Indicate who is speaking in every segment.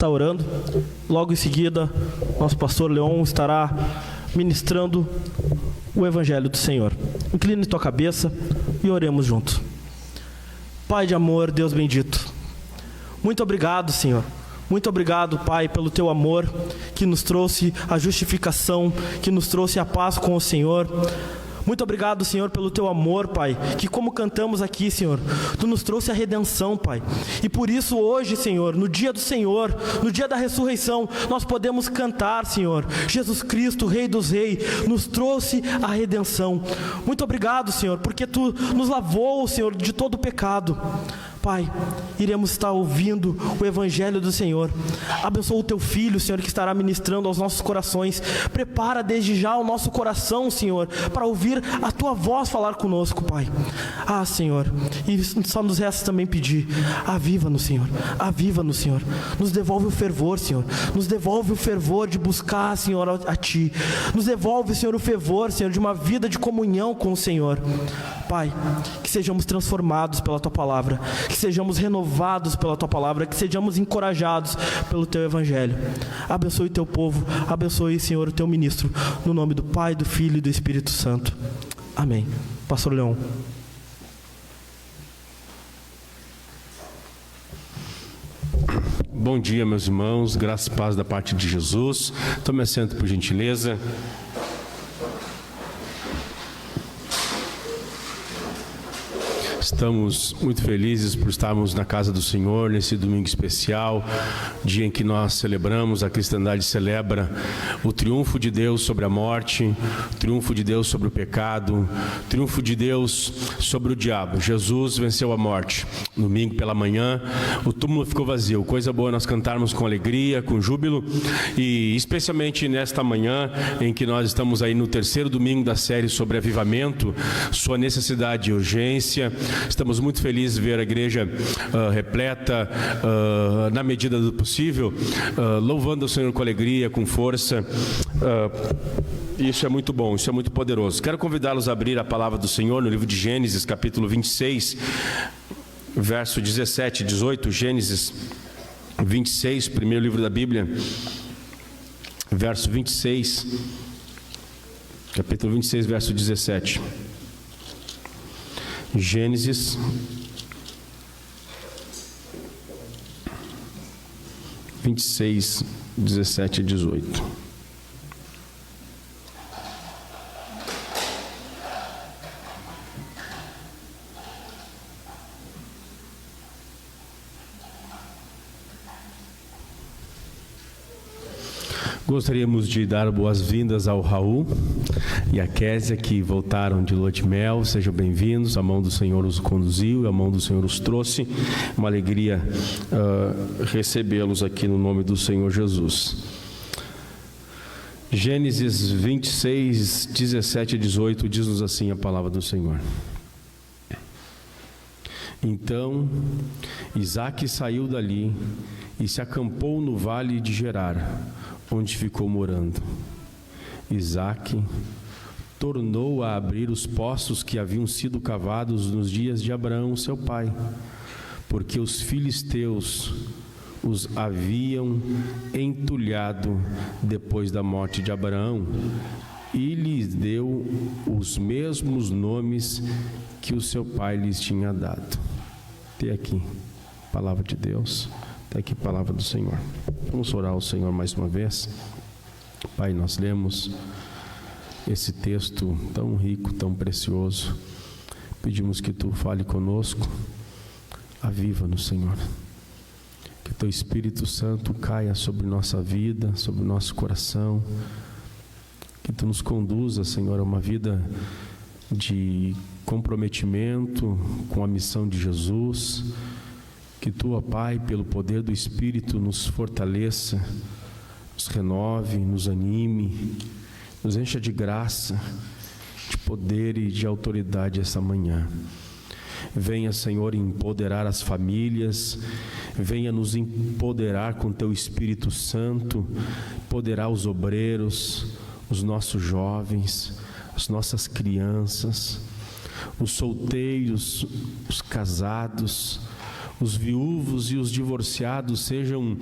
Speaker 1: Está orando. Logo em seguida, nosso pastor Leon estará ministrando o Evangelho do Senhor. Incline tua cabeça e oremos juntos. Pai de amor, Deus bendito, muito obrigado, Senhor. Muito obrigado, Pai, pelo Teu amor que nos trouxe a justificação, que nos trouxe a paz com o Senhor. Muito obrigado, Senhor, pelo Teu amor, Pai, que como cantamos aqui, Senhor, Tu nos trouxe a redenção, Pai. E por isso hoje, Senhor, no dia do Senhor, no dia da ressurreição, nós podemos cantar, Senhor, Jesus Cristo, Rei dos Reis, nos trouxe a redenção. Muito obrigado, Senhor, porque Tu nos lavou, Senhor, de todo o pecado. Pai, iremos estar ouvindo o Evangelho do Senhor. Abençoa o Teu Filho, Senhor, que estará ministrando aos nossos corações. Prepara desde já o nosso coração, Senhor, para ouvir a Tua voz falar conosco, Pai. Ah, Senhor, e só nos resta também pedir, aviva-nos, Senhor, aviva-nos, Senhor. Nos devolve o fervor, Senhor. Nos devolve o fervor de buscar, Senhor, a Ti. Nos devolve, Senhor, o fervor, Senhor, de uma vida de comunhão com o Senhor. Pai, que sejamos transformados pela Tua palavra, que sejamos renovados pela Tua palavra, que sejamos encorajados pelo Teu Evangelho. Abençoe o Teu povo, abençoe, Senhor, o Teu ministro, no nome do Pai, do Filho e do Espírito Santo. Amém. Pastor Leon.
Speaker 2: Bom dia, meus irmãos, graça e paz da parte de Jesus. Tome assento, por gentileza. Estamos muito felizes por estarmos na casa do Senhor nesse domingo especial, dia em que nós celebramos, a cristandade celebra o triunfo de Deus sobre a morte, o triunfo de Deus sobre o pecado, o triunfo de Deus sobre o diabo. Jesus venceu a morte. Domingo pela manhã, o túmulo ficou vazio. Coisa boa nós cantarmos com alegria, com júbilo, e especialmente nesta manhã em que nós estamos aí no terceiro domingo da série sobre avivamento, sua necessidade e urgência. Estamos muito felizes de ver a igreja repleta, na medida do possível, louvando o Senhor com alegria, com força. Isso é muito bom, isso é muito poderoso. Quero convidá-los a abrir a palavra do Senhor no livro de Gênesis, capítulo 26, verso 17 e 18. Gênesis 26, primeiro livro da Bíblia, verso 26, capítulo 26, verso 17. Gênesis 26, 17 e 18. Gostaríamos de dar boas-vindas ao Raul e à Késia, que voltaram de lua de mel. Sejam bem-vindos. A mão do Senhor os conduziu e a mão do Senhor os trouxe. Uma alegria recebê-los aqui no nome do Senhor Jesus. Gênesis 26, 17 e 18 diz-nos assim a palavra do Senhor. Então Isaque saiu dali e se acampou no vale de Gerar, onde ficou morando. Isaque tornou a abrir os poços que haviam sido cavados nos dias de Abraão, seu pai, porque os filisteus os haviam entulhado depois da morte de Abraão, e lhes deu os mesmos nomes que o seu pai lhes tinha dado. Até aqui, palavra de Deus. Até aqui, palavra do Senhor. Vamos orar ao Senhor mais uma vez. Pai, nós lemos esse texto tão rico, tão precioso. Pedimos que Tu fale conosco. Aviva-nos, Senhor. Que Teu Espírito Santo caia sobre nossa vida, sobre o nosso coração. Que Tu nos conduza, Senhor, a uma vida de comprometimento com a missão de Jesus. Que Tu, ó Pai, pelo poder do Espírito, nos fortaleça, nos renove, nos anime, nos encha de graça, de poder e de autoridade essa manhã. Venha, Senhor, empoderar as famílias, venha nos empoderar com Teu Espírito Santo, empoderar os obreiros, os nossos jovens, as nossas crianças, os solteiros, os casados, os viúvos e os divorciados sejam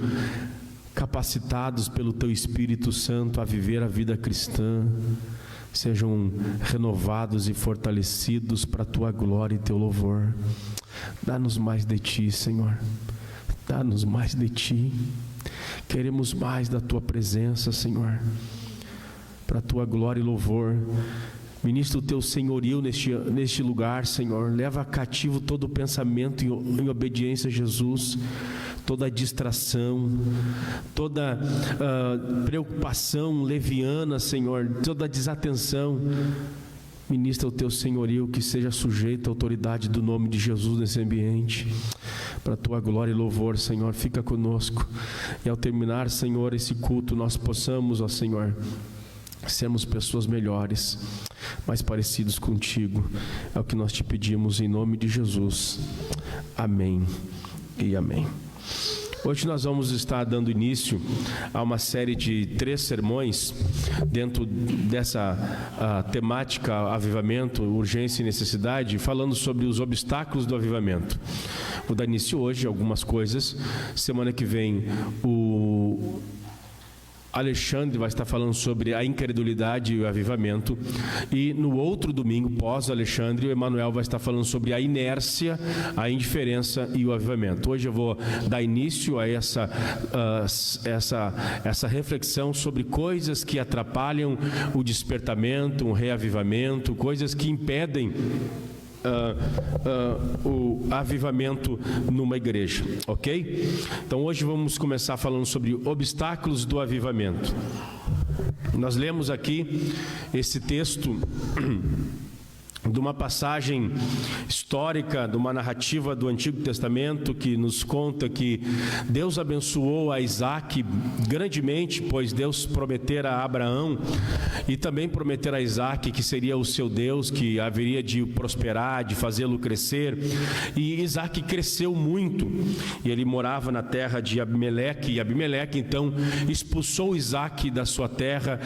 Speaker 2: capacitados pelo Teu Espírito Santo a viver a vida cristã, sejam renovados e fortalecidos para a Tua glória e Teu louvor. Dá-nos mais de Ti, Senhor, dá-nos mais de Ti. Queremos mais da Tua presença, Senhor, para a Tua glória e louvor. Ministra o Teu senhorio neste lugar, Senhor. Leva cativo todo o pensamento em obediência a Jesus, toda distração, toda preocupação leviana, Senhor, toda desatenção. Ministra o Teu senhorio, que seja sujeito à autoridade do nome de Jesus nesse ambiente, para a Tua glória e louvor, Senhor. Fica conosco, e ao terminar, Senhor, esse culto, nós possamos, ó Senhor, sermos pessoas melhores, mais parecidos contigo. É o que nós te pedimos em nome de Jesus. Amém e amém. Hoje nós vamos estar dando início a uma série de 3 sermões dentro dessa temática avivamento, urgência e necessidade, falando sobre os obstáculos do avivamento. Vou dar início hoje a algumas coisas. Semana que vem o Alexandre vai estar falando sobre a incredulidade e o avivamento, e no outro domingo, pós Alexandre, o Emanuel vai estar falando sobre a inércia, a indiferença e o avivamento. Hoje eu vou dar início a essa reflexão sobre coisas que atrapalham o despertamento, um reavivamento, coisas que impedem o avivamento numa igreja, ok? Então hoje vamos começar falando sobre obstáculos do avivamento. Nós lemos aqui esse texto de uma passagem histórica, de uma narrativa do Antigo Testamento, que nos conta que Deus abençoou a Isaac grandemente, pois Deus prometera a Abraão e também prometera a Isaac que seria o seu Deus, que haveria de prosperar, de fazê-lo crescer. E Isaac cresceu muito, e ele morava na terra de Abimeleque, e Abimeleque então expulsou Isaac da sua terra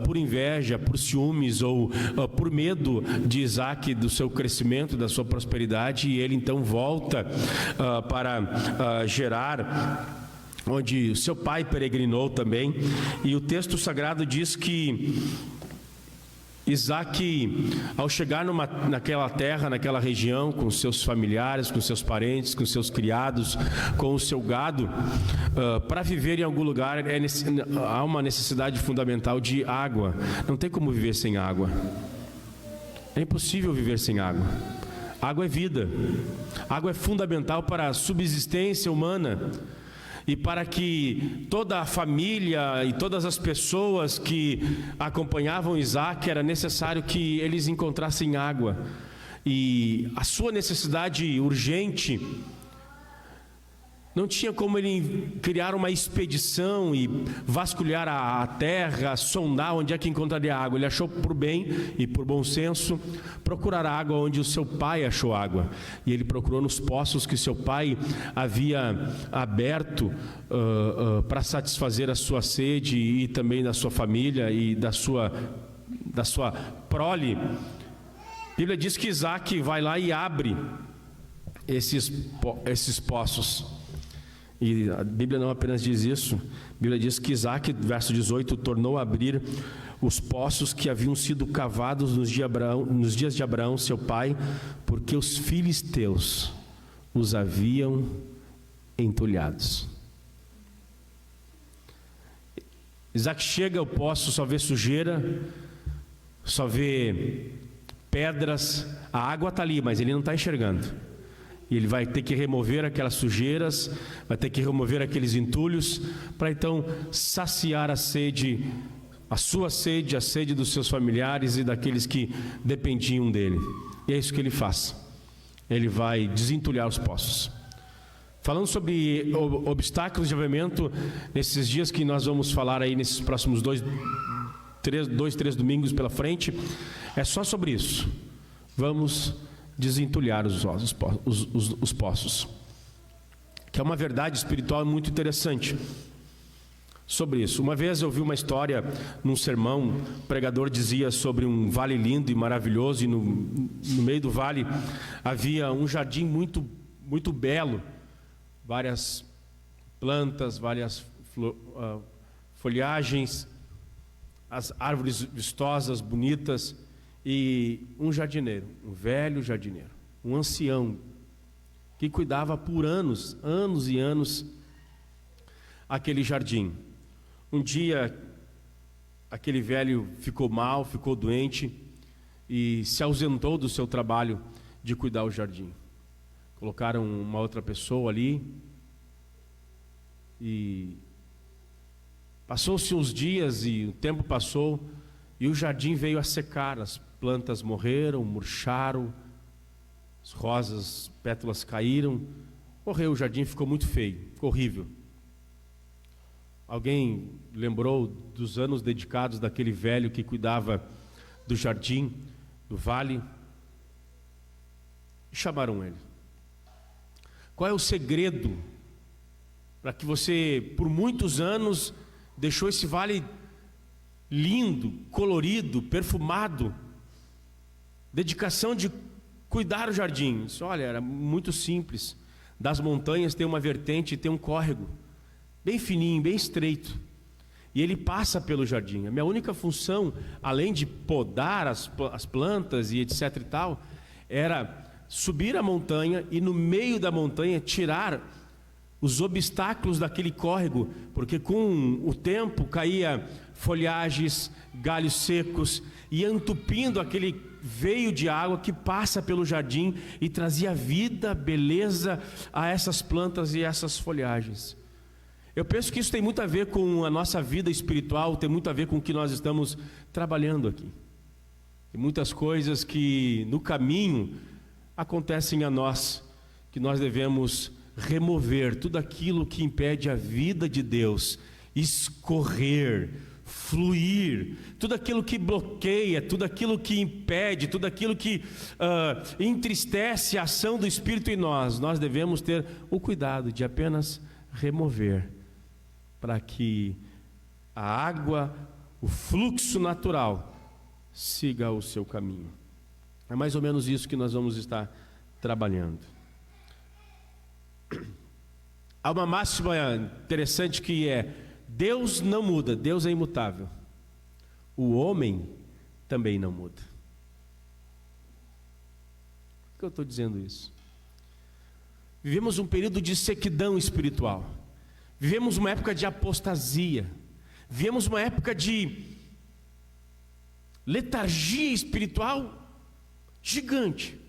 Speaker 2: por inveja, por ciúmes ou por medo de Isaac, do seu crescimento, da sua prosperidade, e ele então volta para Gerar, onde seu pai peregrinou também. E o texto sagrado diz que Isaac, ao chegar naquela terra, naquela região, com seus familiares, com seus parentes, com seus criados, com o seu gado, para viver em algum lugar há uma necessidade fundamental de água. Não tem como viver sem água. É impossível viver sem água. Água é vida. Água é fundamental para a subsistência humana. E para que toda a família e todas as pessoas que acompanhavam Isaac, era necessário que eles encontrassem água. E a sua necessidade urgente, não tinha como ele criar uma expedição e vasculhar a terra, sondar onde é que encontraria água. Ele achou por bem e por bom senso procurar água onde o seu pai achou água. E ele procurou nos poços que seu pai havia aberto para satisfazer a sua sede e também da sua família e da sua prole. A Bíblia diz que Isaac vai lá e abre esses poços. E a Bíblia não apenas diz isso, a Bíblia diz que Isaac, verso 18, tornou a abrir os poços que haviam sido cavados nos dias de Abraão, seu pai, porque os filisteus os haviam entulhados. Isaac chega ao poço, só vê sujeira, só vê pedras, a água está ali, mas ele não está enxergando. E ele vai ter que remover aquelas sujeiras, vai ter que remover aqueles entulhos, para então saciar a sede, a sua sede, a sede dos seus familiares e daqueles que dependiam dele. E é isso que ele faz. Ele vai desentulhar os poços. Falando sobre obstáculos de avivamento, nesses dias que nós vamos falar aí, nesses próximos três domingos pela frente, é só sobre isso. Vamos desentulhar os poços, que é uma verdade espiritual muito interessante sobre isso. Uma vez eu vi uma história num sermão, o pregador dizia sobre um vale lindo e maravilhoso, e no meio do vale havia um jardim muito, muito belo, várias plantas, várias folhagens, as árvores vistosas, bonitas, e um jardineiro, um velho jardineiro, um ancião, que cuidava por anos e anos, aquele jardim. Um dia, aquele velho ficou mal, ficou doente, e se ausentou do seu trabalho de cuidar do jardim. Colocaram uma outra pessoa ali, e passou-se uns dias, e o tempo passou, e o jardim veio a secar, as plantas morreram, murcharam, as rosas, pétalas caíram, morreu, o jardim ficou muito feio, ficou horrível. Alguém lembrou dos anos dedicados daquele velho que cuidava do jardim, do vale, e chamaram ele. Qual é o segredo para que você, por muitos anos, deixou esse vale lindo, colorido, perfumado? Dedicação de cuidar do jardim. Isso, olha, era muito simples. Das montanhas tem uma vertente, tem um córrego, bem fininho, bem estreito, e ele passa pelo jardim. A minha única função, além de podar as plantas e etc e tal, era subir a montanha e no meio da montanha tirar os obstáculos daquele córrego, porque com o tempo caía folhagens, galhos secos, e entupindo aquele veio de água que passa pelo jardim e trazia vida, beleza a essas plantas e essas folhagens. Eu penso que isso tem muito a ver com a nossa vida espiritual, tem muito a ver com o que nós estamos trabalhando aqui. Tem muitas coisas que no caminho acontecem a nós, que nós devemos remover, tudo aquilo que impede a vida de Deus escorrer, fluir, tudo aquilo que bloqueia, tudo aquilo que impede, tudo aquilo que entristece a ação do Espírito em nós. Nós devemos ter o cuidado de apenas remover, para que a água, o fluxo natural, siga o seu caminho. É mais ou menos isso que nós vamos estar trabalhando. Há uma máxima interessante que é: Deus não muda, Deus é imutável. O homem também não muda. Por que eu estou dizendo isso? Vivemos um período de sequidão espiritual. Vivemos uma época de apostasia. Vivemos uma época de letargia espiritual gigante.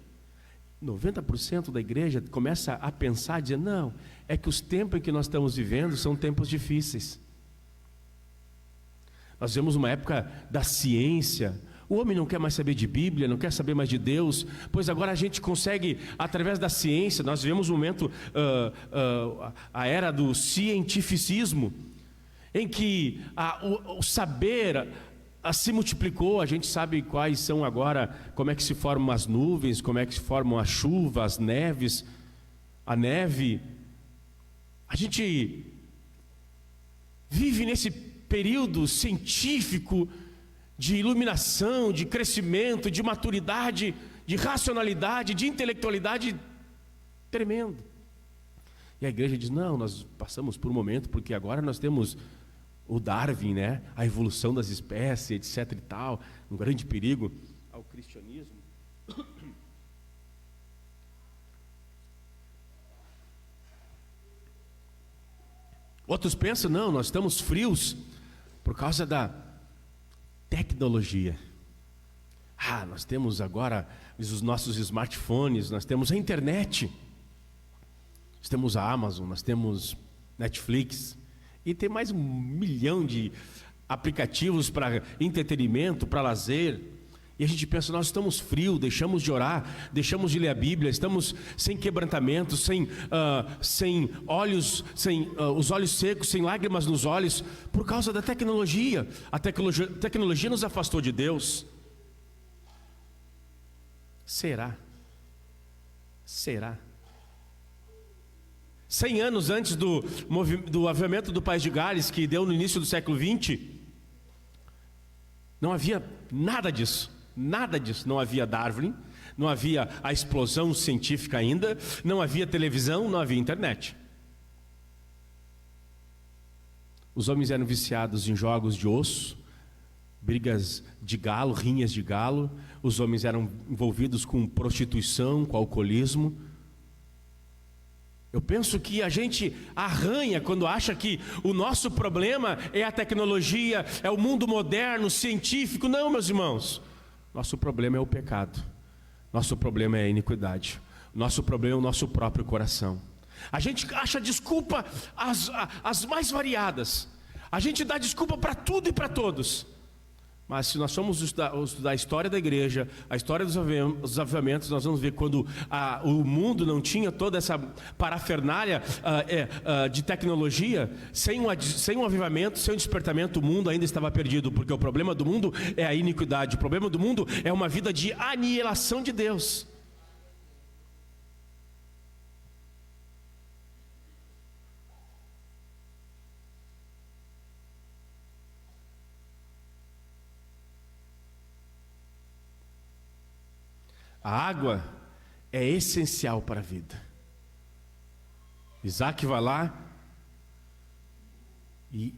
Speaker 2: 90% da igreja começa a pensar, dizer, não, é que os tempos em que nós estamos vivendo são tempos difíceis. Nós vivemos uma época da ciência. O homem não quer mais saber de Bíblia, não quer saber mais de Deus, pois agora a gente consegue, através da ciência, nós vivemos um momento, a era do cientificismo, em que o saber se multiplicou. A gente sabe quais são agora, como é que se formam as nuvens, como é que se formam as chuvas, as neves, a neve. A gente vive nesse período científico de iluminação, de crescimento, de maturidade, de racionalidade, de intelectualidade tremendo. E a igreja diz, não, nós passamos por um momento, porque agora nós temos o Darwin, né? A evolução das espécies, etc e tal, um grande perigo ao cristianismo. Outros pensam, não, nós estamos frios por causa da tecnologia. Nós temos agora os nossos smartphones, nós temos a internet, nós temos a Amazon, nós temos Netflix, e tem mais 1 milhão de aplicativos para entretenimento, para lazer. E a gente pensa, nós estamos frios, deixamos de orar, deixamos de ler a Bíblia, estamos sem quebrantamento, sem olhos, os olhos secos, sem lágrimas nos olhos, por causa da tecnologia. A tecnologia nos afastou de Deus. Será? 100 anos antes do avivamento do País de Gales, que deu no início do século XX, não havia nada disso. Nada disso, não havia Darwin, não havia a explosão científica ainda, não havia televisão, não havia internet. Os homens eram viciados em jogos de osso, brigas de galo, rinhas de galo. Os homens eram envolvidos com prostituição, com alcoolismo. Eu penso que a gente arranha quando acha que o nosso problema é a tecnologia, é o mundo moderno, científico. Não, meus irmãos. Nosso problema é o pecado. Nosso problema é a iniquidade. Nosso problema é o nosso próprio coração. A gente acha desculpa as mais variadas. A gente dá desculpa para tudo e para todos. Mas se nós formos estudar a história da igreja, a história dos avivamentos, nós vamos ver quando o mundo não tinha toda essa parafernália de tecnologia, sem um avivamento, sem um despertamento, o mundo ainda estava perdido, porque o problema do mundo é a iniquidade, o problema do mundo é uma vida de aniquilação de Deus. A água é essencial para a vida. Isaac vai lá e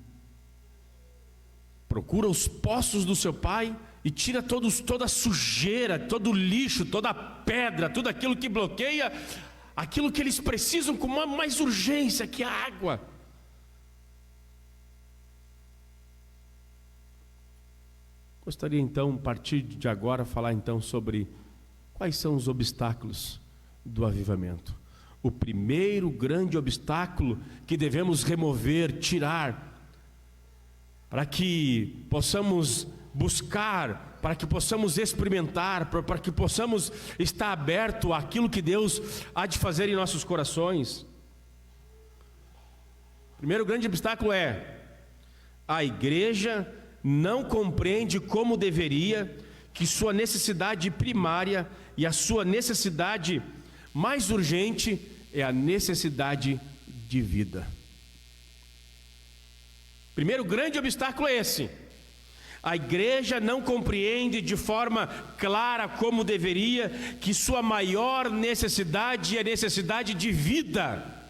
Speaker 2: procura os poços do seu pai e tira toda a sujeira, todo o lixo, toda a pedra, tudo aquilo que bloqueia aquilo que eles precisam com mais urgência, que é a água. Gostaria então, a partir de agora, falar então sobre quais são os obstáculos do avivamento. O primeiro grande obstáculo que devemos remover, tirar, para que possamos buscar, para que possamos experimentar, para que possamos estar aberto àquilo que Deus há de fazer em nossos corações. O primeiro grande obstáculo é: a igreja não compreende como deveria que sua necessidade primária e a sua necessidade mais urgente é a necessidade de vida. Primeiro grande obstáculo é esse: a igreja não compreende de forma clara como deveria que sua maior necessidade é a necessidade de vida.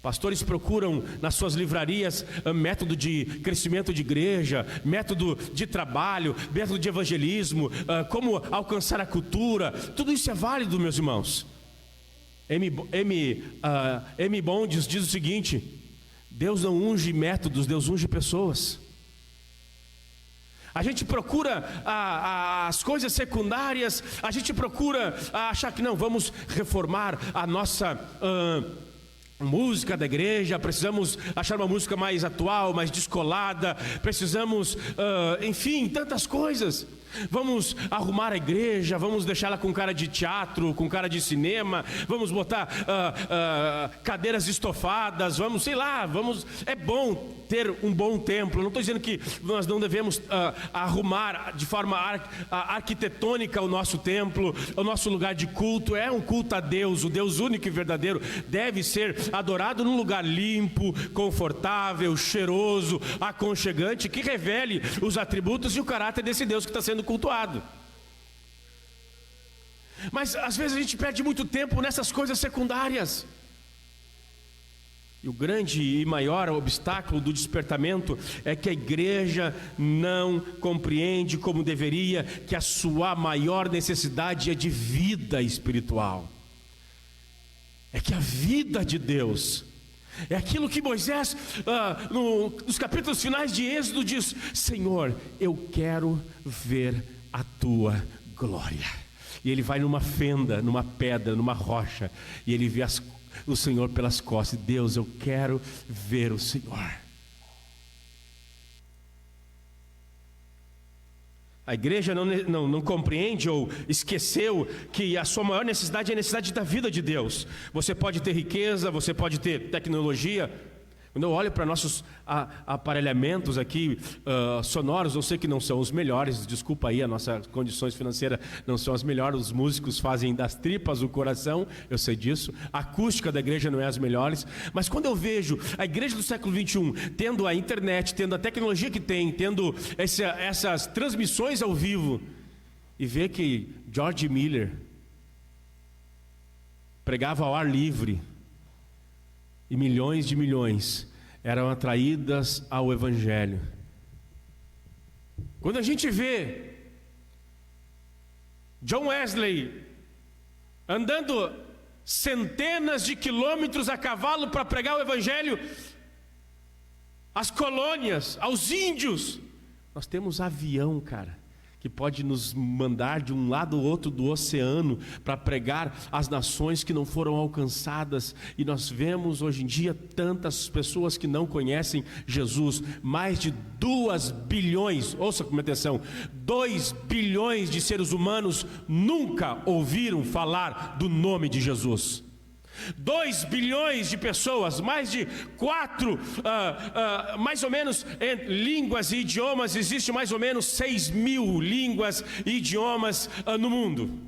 Speaker 2: Pastores procuram nas suas livrarias método de crescimento de igreja, método de trabalho, método de evangelismo, como alcançar a cultura. Tudo isso é válido, meus irmãos. M. Bondes diz o seguinte: Deus não unge métodos, Deus unge pessoas. A gente procura as coisas secundárias, a gente procura achar que não, vamos reformar a nossa música da igreja, precisamos achar uma música mais atual, mais descolada, precisamos, enfim, tantas coisas. Vamos arrumar a igreja, vamos deixá-la com cara de teatro, com cara de cinema, vamos botar cadeiras estofadas, vamos, sei lá, é bom ter um bom templo. Não estou dizendo que nós não devemos arrumar de forma arquitetônica o nosso templo, o nosso lugar de culto. É um culto a Deus, o Deus único e verdadeiro deve ser adorado num lugar limpo, confortável, cheiroso, aconchegante, que revele os atributos e o caráter desse Deus que está sendo cultuado. Mas às vezes a gente perde muito tempo nessas coisas secundárias. E o grande e maior obstáculo do despertamento é que a igreja não compreende como deveria que a sua maior necessidade é de vida espiritual. É que a vida de Deus é aquilo que Moisés, nos capítulos finais de Êxodo, diz: Senhor, eu quero ver a tua glória. E ele vai numa fenda, numa pedra, numa rocha, e ele vê o Senhor pelas costas. Deus, eu quero ver o Senhor. A igreja não compreende ou esqueceu que a sua maior necessidade é a necessidade da vida de Deus. Você pode ter riqueza, você pode ter tecnologia. Quando eu olho para nossos aparelhamentos aqui sonoros, eu sei que não são os melhores, desculpa aí, as nossas condições financeiras não são as melhores, os músicos fazem das tripas o coração, eu sei disso, a acústica da igreja não é as melhores, mas quando eu vejo a igreja do século XXI tendo a internet, tendo a tecnologia que tem, tendo essas transmissões ao vivo, e ver que George Miller pregava ao ar livre, e milhões de milhões eram atraídas ao Evangelho. Quando a gente vê John Wesley andando centenas de quilômetros a cavalo para pregar o Evangelho às colônias, aos índios, nós temos avião, cara, que pode nos mandar de um lado ou outro do oceano para pregar às nações que não foram alcançadas. E nós vemos hoje em dia tantas pessoas que não conhecem Jesus. Mais de 2 bilhões, ouça com atenção, 2 bilhões de seres humanos nunca ouviram falar do nome de Jesus. 2 bilhões de pessoas, mais de 4, mais ou menos, em línguas e idiomas, existe mais ou menos 6.000 línguas e idiomas no mundo.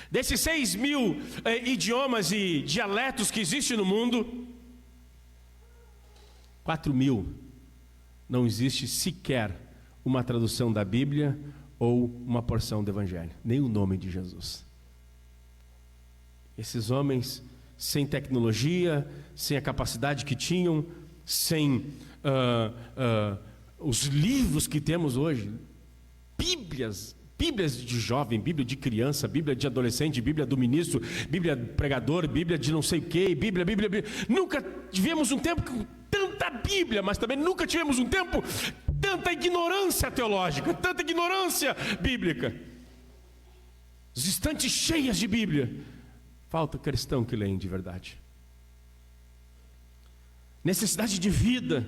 Speaker 2: Desses 6.000 idiomas e dialetos que existem no mundo, 4.000 não existe sequer uma tradução da Bíblia ou uma porção do Evangelho, nem o nome de Jesus. Esses homens, sem tecnologia, sem a capacidade que tinham, sem os livros que temos hoje, Bíblias de jovem, Bíblia de criança, Bíblia de adolescente, Bíblia do ministro, Bíblia pregador, Bíblia de não sei o que, Bíblia. Nunca tivemos um tempo com tanta Bíblia, mas também nunca tivemos um tempo tanta ignorância teológica, tanta ignorância bíblica. As estantes cheias de Bíblia. Falta cristão que leem de verdade. Necessidade de vida.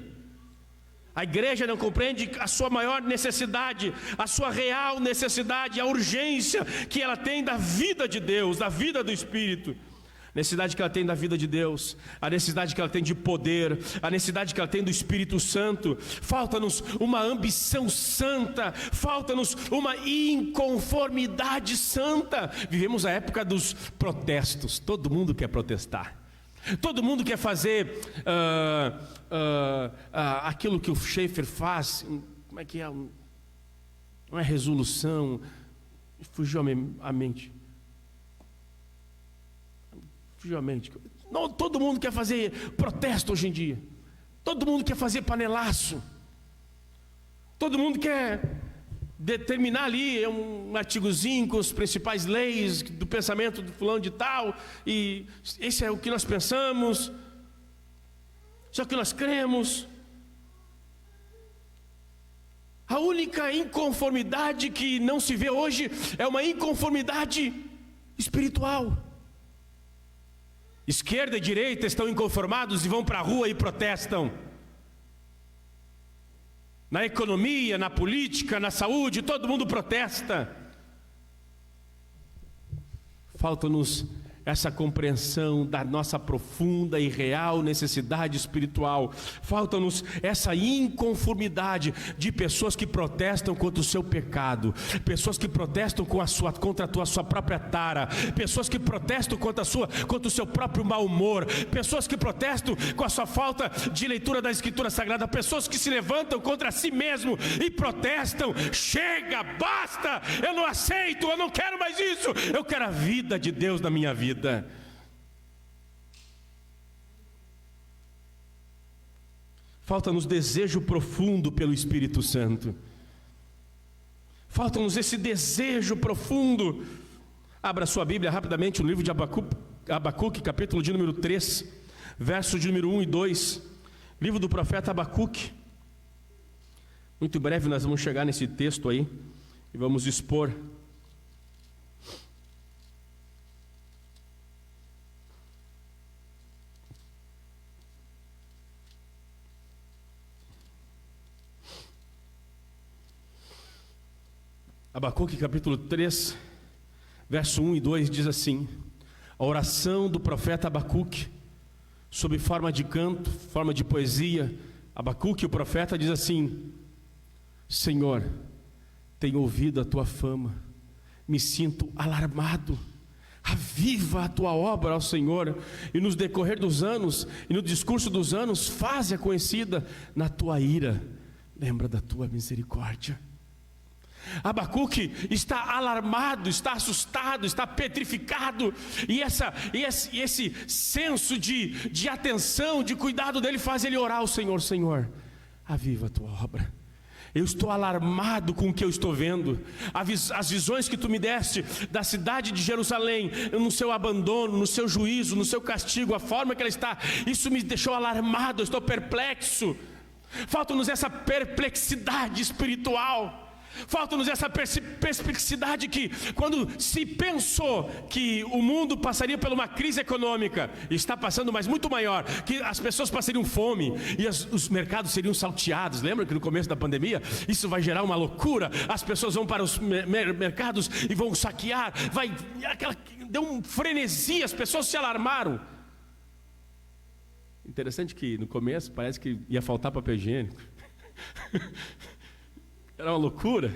Speaker 2: A igreja não compreende a sua maior necessidade, a sua real necessidade, a urgência que ela tem da vida de Deus, da vida do Espírito. Necessidade que ela tem da vida de Deus, a necessidade que ela tem de poder, a necessidade que ela tem do Espírito Santo. Falta-nos uma ambição santa, falta-nos uma inconformidade santa. Vivemos a época dos protestos, todo mundo quer protestar, todo mundo quer fazer aquilo que o Schaeffer faz. Como é que é? Não é resolução, fugiu a mente. Não, todo mundo quer fazer protesto hoje em dia. Todo mundo quer fazer panelaço. Todo mundo quer determinar ali um artigozinho com as principais leis do pensamento do fulano de tal. E esse é o que nós pensamos. Isso é o que nós cremos. A única inconformidade que não se vê hoje é uma inconformidade espiritual. Esquerda e direita estão inconformados e vão para a rua e protestam. Na economia, na política, na saúde, todo mundo protesta. Falta-nos essa compreensão da nossa profunda e real necessidade espiritual. Falta-nos essa inconformidade de pessoas que protestam contra o seu pecado, pessoas que protestam contra a sua própria tara, pessoas que protestam contra o seu próprio mau humor, pessoas que protestam com a sua falta de leitura da Escritura Sagrada, pessoas que se levantam contra si mesmo e protestam. Chega, basta, eu não aceito, eu não quero mais isso, eu quero a vida de Deus na minha vida. Falta-nos desejo profundo pelo Espírito Santo. Falta-nos esse desejo profundo. Abra sua Bíblia rapidamente, o livro de Abacuque, capítulo de número 3, verso de número 1 e 2. Livro do profeta Abacuque. Muito em breve nós vamos chegar nesse texto aí e vamos expor. Abacuque capítulo 3, verso 1 e 2 diz assim: a oração do profeta Abacuque, sob forma de canto, forma de poesia. Abacuque, o profeta, diz assim: Senhor, tenho ouvido a tua fama, me sinto alarmado. Aviva a tua obra, ó Senhor, e nos decorrer dos anos, e no discurso dos anos, faze-a conhecida. Na tua ira, lembra da tua misericórdia. Abacuque está alarmado, está assustado, está petrificado, e esse senso de atenção, de cuidado dele faz ele orar ao Senhor: Senhor, aviva a tua obra. Eu estou alarmado com o que eu estou vendo. As visões que tu me deste da cidade de Jerusalém, no seu abandono, no seu juízo, no seu castigo, a forma que ela está, isso me deixou alarmado, eu estou perplexo. Falta-nos essa perplexidade espiritual. Falta-nos essa perplexidade que, quando se pensou que o mundo passaria por uma crise econômica, está passando, mas muito maior, que as pessoas passariam fome e os mercados seriam salteados. Lembra que no começo da pandemia isso vai gerar uma loucura? As pessoas vão para os mercados e vão saquear, deu um frenesi, as pessoas se alarmaram. Interessante que no começo parece que ia faltar papel higiênico. Era uma loucura.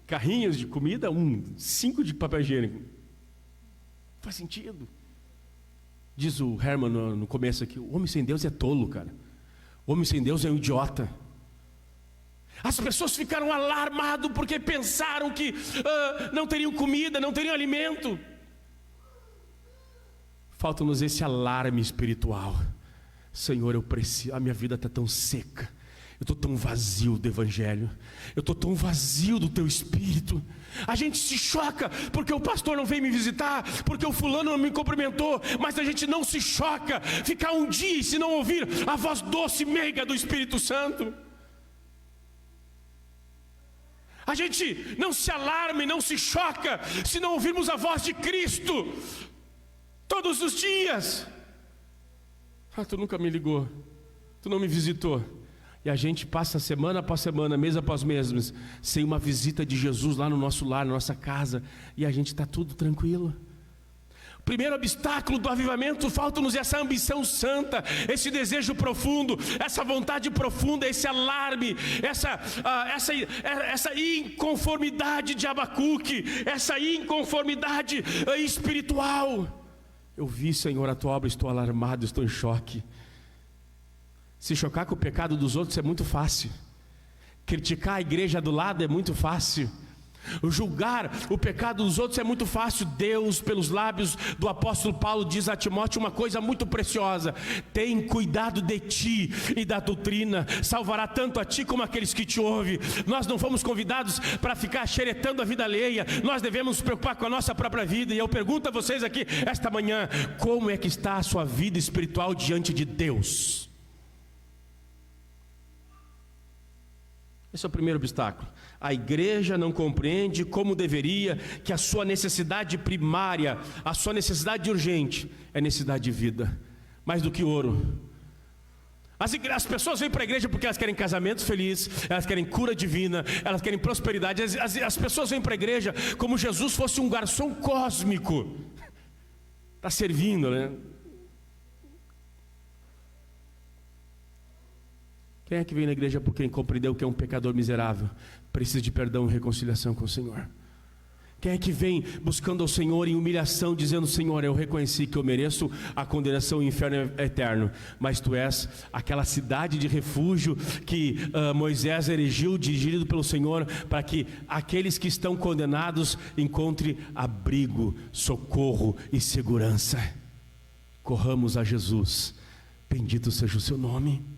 Speaker 2: Carrinhos de comida, 5 de papel higiênico. Faz sentido. Diz o Herman no começo aqui: o homem sem Deus é tolo, cara. O homem sem Deus é um idiota. As pessoas ficaram alarmadas porque pensaram que não teriam comida, não teriam alimento. Falta-nos esse alarme espiritual. Senhor, eu preciso, a minha vida está tão seca. Eu estou tão vazio do Evangelho. Eu estou tão vazio do Teu Espírito. A gente se choca porque o pastor não veio me visitar, porque o fulano não me cumprimentou. Mas a gente não se choca ficar um dia e se não ouvir a voz doce e meiga do Espírito Santo. A gente não se alarma e não se choca se não ouvirmos a voz de Cristo todos os dias. Tu nunca me ligou, tu não me visitou. E a gente passa semana após semana, mês após mês, sem uma visita de Jesus lá no nosso lar, na nossa casa, e a gente está tudo tranquilo. O primeiro obstáculo do avivamento, falta-nos essa ambição santa, esse desejo profundo, essa vontade profunda, esse alarme, essa inconformidade de Abacuque, essa inconformidade espiritual. Eu vi, Senhor, a tua obra, estou alarmado, estou em choque. Se chocar com o pecado dos outros é muito fácil. Criticar a igreja do lado é muito fácil. Julgar o pecado dos outros é muito fácil. Deus, pelos lábios do apóstolo Paulo, diz a Timóteo uma coisa muito preciosa: tem cuidado de ti e da doutrina, salvará tanto a ti como aqueles que te ouvem. Nós não fomos convidados para ficar xeretando a vida alheia. Nós devemos nos preocupar com a nossa própria vida. E eu pergunto a vocês aqui esta manhã: como é que está a sua vida espiritual diante de Deus? Esse é o primeiro obstáculo. A igreja não compreende como deveria que a sua necessidade primária, a sua necessidade urgente, é necessidade de vida, mais do que ouro. As pessoas vêm para a igreja porque elas querem casamento feliz, elas querem cura divina, elas querem prosperidade. As pessoas vêm para a igreja como Jesus fosse um garçom cósmico. Está servindo, né? Quem é que vem na igreja porque compreendeu que é um pecador miserável, precisa de perdão e reconciliação com o Senhor? Quem é que vem buscando ao Senhor em humilhação, dizendo: Senhor, eu reconheci que eu mereço a condenação e o inferno eterno, mas Tu és aquela cidade de refúgio que Moisés erigiu, dirigido pelo Senhor, para que aqueles que estão condenados encontrem abrigo, socorro e segurança. Corramos a Jesus, bendito seja o Seu nome.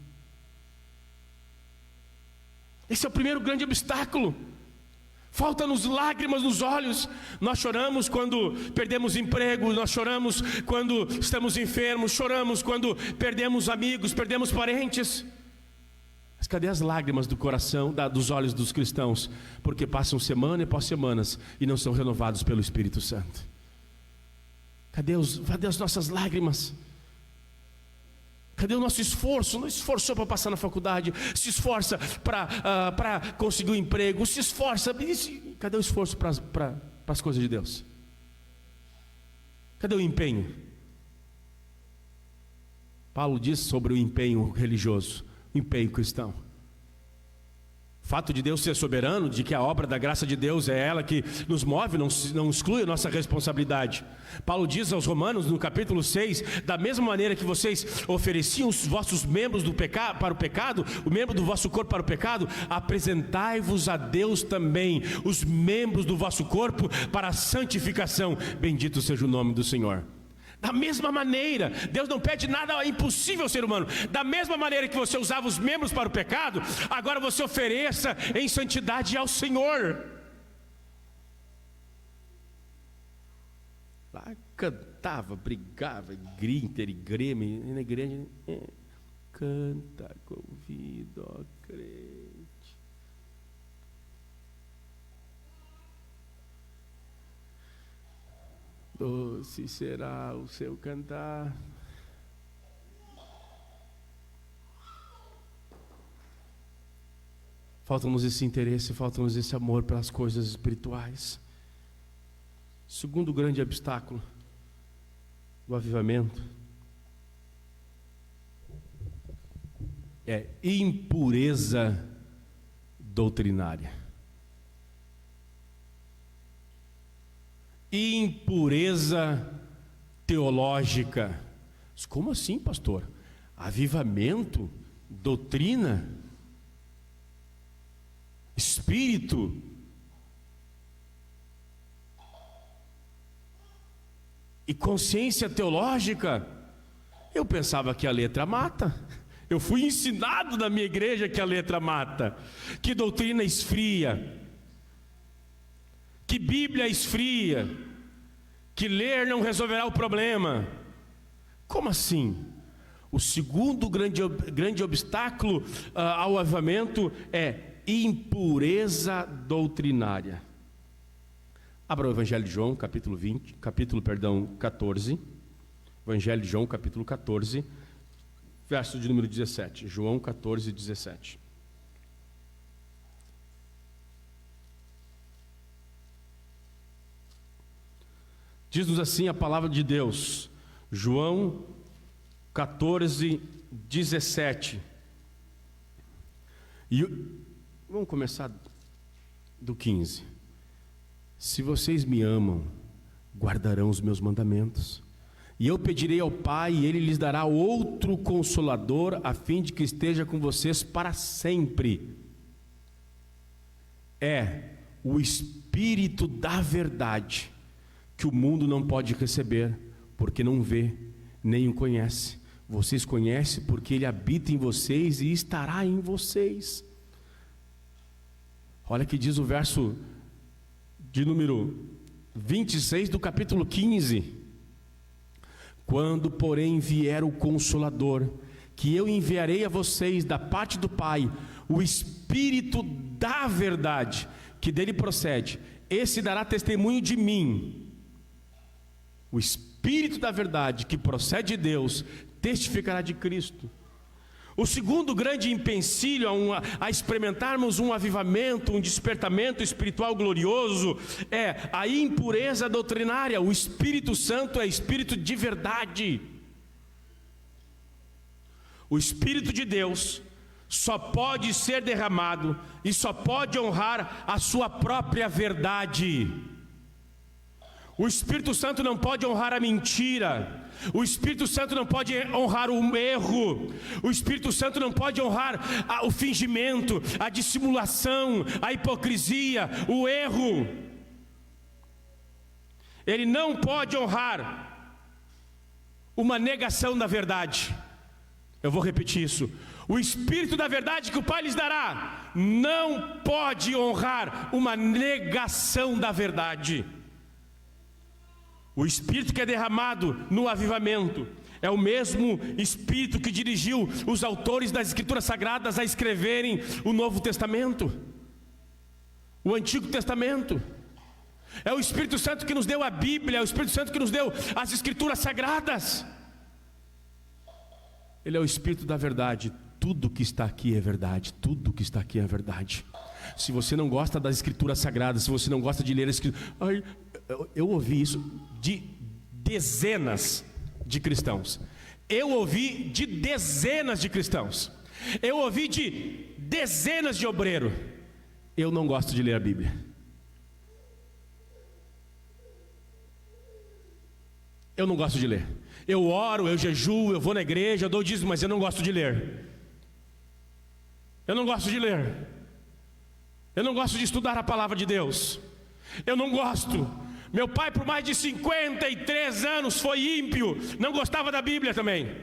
Speaker 2: Esse é o primeiro grande obstáculo. Falta-nos lágrimas nos olhos. Nós choramos quando perdemos emprego, nós choramos quando estamos enfermos, choramos quando perdemos amigos, perdemos parentes. Mas cadê as lágrimas do coração, dos olhos dos cristãos? Porque passam semana após semanas e não são renovados pelo Espírito Santo. Cadê as nossas lágrimas? Cadê o nosso esforço? Não esforçou para passar na faculdade, se esforça para conseguir um emprego, se esforça. Cadê o esforço para as coisas de Deus? Cadê o empenho? Paulo diz sobre o empenho religioso, o empenho cristão. fato de Deus ser soberano, de que a obra da graça de Deus é ela que nos move, não exclui a nossa responsabilidade. Paulo diz aos Romanos, no capítulo 6, da mesma maneira que vocês ofereciam os vossos membros para o pecado, o membro do vosso corpo para o pecado, apresentai-vos a Deus também, os membros do vosso corpo para a santificação. Bendito seja o nome do Senhor. Da mesma maneira, Deus não pede nada impossível ao ser humano. Da mesma maneira que você usava os membros para o pecado, agora você ofereça em santidade ao Senhor. Lá cantava, brigava, Inter e Grêmio, e na igreja, canta, convido, ó crente. Doce será o seu cantar. Falta-nos esse interesse, falta-nos esse amor pelas coisas espirituais. Segundo grande obstáculo do avivamento é impureza doutrinária. Impureza teológica. Como assim, pastor? Avivamento, doutrina, espírito. E consciência teológica. Eu pensava que a letra mata. Eu fui ensinado na minha igreja que a letra mata, que doutrina esfria, que Bíblia esfria, que ler não resolverá o problema. Como assim? O segundo grande obstáculo ao avivamento é impureza doutrinária. Abra o Evangelho de João, capítulo 14. Evangelho de João, capítulo 14, verso de número 17. João 14, 17. Diz-nos assim a palavra de Deus, João 14, 17. E vamos começar do 15. Se vocês me amam, guardarão os meus mandamentos. E eu pedirei ao Pai, e Ele lhes dará outro Consolador, a fim de que esteja com vocês para sempre. É o Espírito da verdade, que o mundo não pode receber, porque não vê, nem o conhece. Vocês conhecem porque Ele habita em vocês e estará em vocês. Olha que diz o verso de número 26 do capítulo 15. Quando, porém, vier o Consolador, que eu enviarei a vocês da parte do Pai, o Espírito da verdade, que dele procede, esse dará testemunho de mim. O Espírito da verdade, que procede de Deus, testificará de Cristo. O segundo grande empecilho a experimentarmos um avivamento, um despertamento espiritual glorioso, é a impureza doutrinária. O Espírito Santo é Espírito de verdade. O Espírito de Deus só pode ser derramado e só pode honrar a sua própria verdade. O Espírito Santo não pode honrar a mentira. O Espírito Santo não pode honrar o erro. O Espírito Santo não pode honrar o fingimento, a dissimulação, a hipocrisia, o erro. Ele não pode honrar uma negação da verdade. Eu vou repetir isso. O Espírito da verdade que o Pai lhes dará não pode honrar uma negação da verdade. O Espírito que é derramado no avivamento é o mesmo Espírito que dirigiu os autores das Escrituras Sagradas a escreverem o Novo Testamento, o Antigo Testamento. É o Espírito Santo que nos deu a Bíblia, é o Espírito Santo que nos deu as Escrituras Sagradas. Ele é o Espírito da verdade. Tudo que está aqui é verdade, tudo que está aqui é verdade. Se você não gosta das Escrituras Sagradas, se você não gosta de ler as Escrituras... Eu ouvi isso de dezenas de cristãos. Eu ouvi de dezenas de cristãos. Eu ouvi de dezenas de obreiros. Eu não gosto de ler a Bíblia. Eu não gosto de ler. Eu oro, eu jejuo, eu vou na igreja, eu dou dízimo, mas eu não gosto de ler. Eu não gosto de ler. Eu não gosto de estudar a palavra de Deus. Eu não gosto. Meu pai, por mais de 53 anos, foi ímpio. Não gostava da Bíblia também.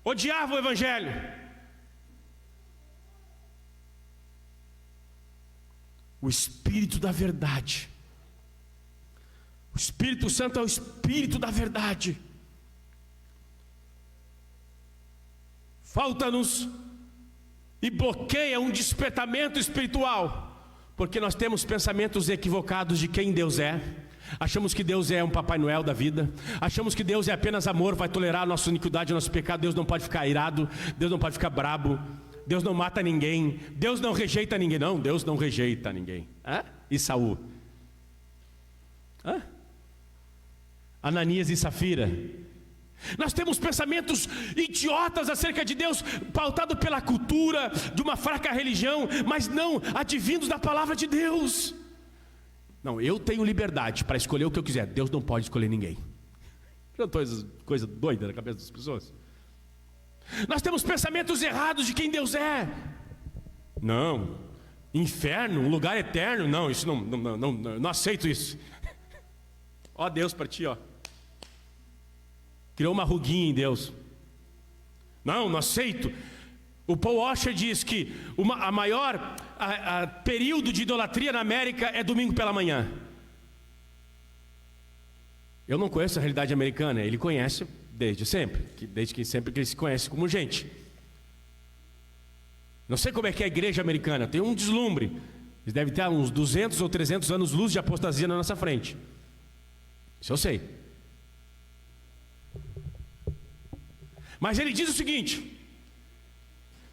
Speaker 2: Odiava o Evangelho. O Espírito da verdade. O Espírito Santo é o Espírito da verdade. Falta-nos e bloqueia um despertamento espiritual, porque nós temos pensamentos equivocados de quem Deus é. Achamos que Deus é um Papai Noel da vida. Achamos que Deus é apenas amor, vai tolerar a nossa iniquidade, o nosso pecado. Deus não pode ficar irado, Deus não pode ficar brabo, Deus não mata ninguém, Deus não rejeita ninguém. Não, Deus não rejeita ninguém. E Saul? Ananias e Safira? Nós temos pensamentos idiotas acerca de Deus, pautado pela cultura de uma fraca religião, mas não advindos da palavra de Deus. Não, eu tenho liberdade para escolher o que eu quiser. Deus não pode escolher ninguém. Não estou coisa doida na cabeça das pessoas. Nós temos pensamentos errados de quem Deus é. Não, inferno, um lugar eterno. Não, isso não aceito isso. Ó Deus para ti, ó. Criou uma ruguinha em Deus. Não aceito. O Paul Washer diz que a maior período de idolatria na América é domingo pela manhã. Eu não conheço a realidade americana. Ele conhece desde sempre que ele se conhece como gente. Não sei como é que é a igreja americana. Tem um deslumbre. Eles devem ter uns 200 ou 300 anos luz de apostasia na nossa frente. Isso eu sei. Mas ele diz o seguinte: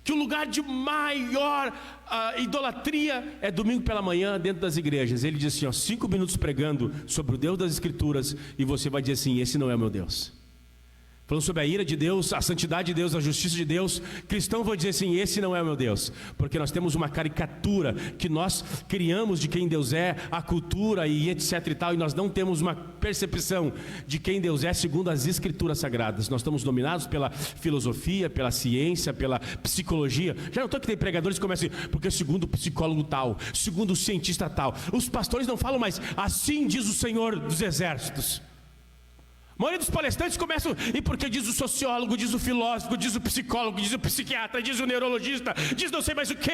Speaker 2: que o lugar de maior idolatria é domingo pela manhã dentro das igrejas. Ele diz assim, 5 minutos pregando sobre o Deus das Escrituras, e você vai dizer assim: esse não é o meu Deus. Falando sobre a ira de Deus, a santidade de Deus, a justiça de Deus, cristão vai dizer assim: esse não é o meu Deus. Porque nós temos uma caricatura que nós criamos de quem Deus é, a cultura e etc e tal, e nós não temos uma percepção de quem Deus é segundo as Escrituras Sagradas. Nós estamos dominados pela filosofia, pela ciência, pela psicologia. Já notou que tem pregadores que começam assim: porque segundo o psicólogo tal, segundo o cientista tal. Os pastores não falam mais: assim diz o Senhor dos Exércitos. A maioria dos palestrantes começam: e porque diz o sociólogo, diz o filósofo, diz o psicólogo, diz o psiquiatra, diz o neurologista, diz não sei mais o que.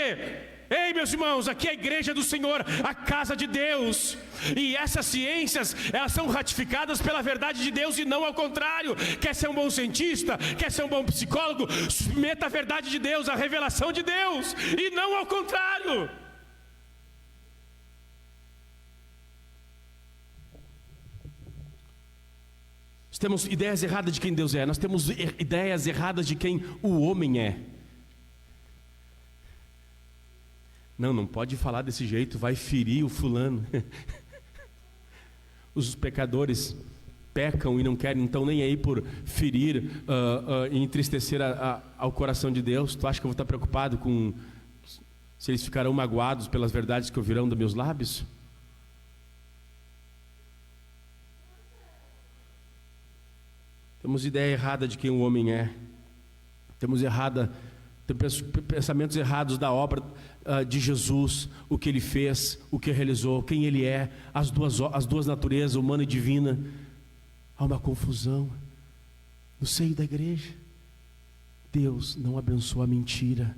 Speaker 2: Ei, meus irmãos, aqui é a igreja do Senhor, a casa de Deus. E essas ciências, elas são ratificadas pela verdade de Deus e não ao contrário. Quer ser um bom cientista, quer ser um bom psicólogo, submeta a verdade de Deus, a revelação de Deus, e não ao contrário. Nós temos ideias erradas de quem Deus é. Nós temos ideias erradas de quem o homem é. Não pode falar desse jeito, vai ferir o fulano. Os pecadores pecam e não querem, então, nem aí por ferir e entristecer ao coração de Deus. Tu acha que eu vou estar preocupado com se eles ficarão magoados pelas verdades que ouvirão dos meus lábios? Temos ideia errada de quem o homem é. Temos pensamentos errados da obra de Jesus, o que ele fez, o que realizou, quem ele é, as duas naturezas, humana e divina. Há uma confusão no seio da igreja. Deus não abençoa a mentira.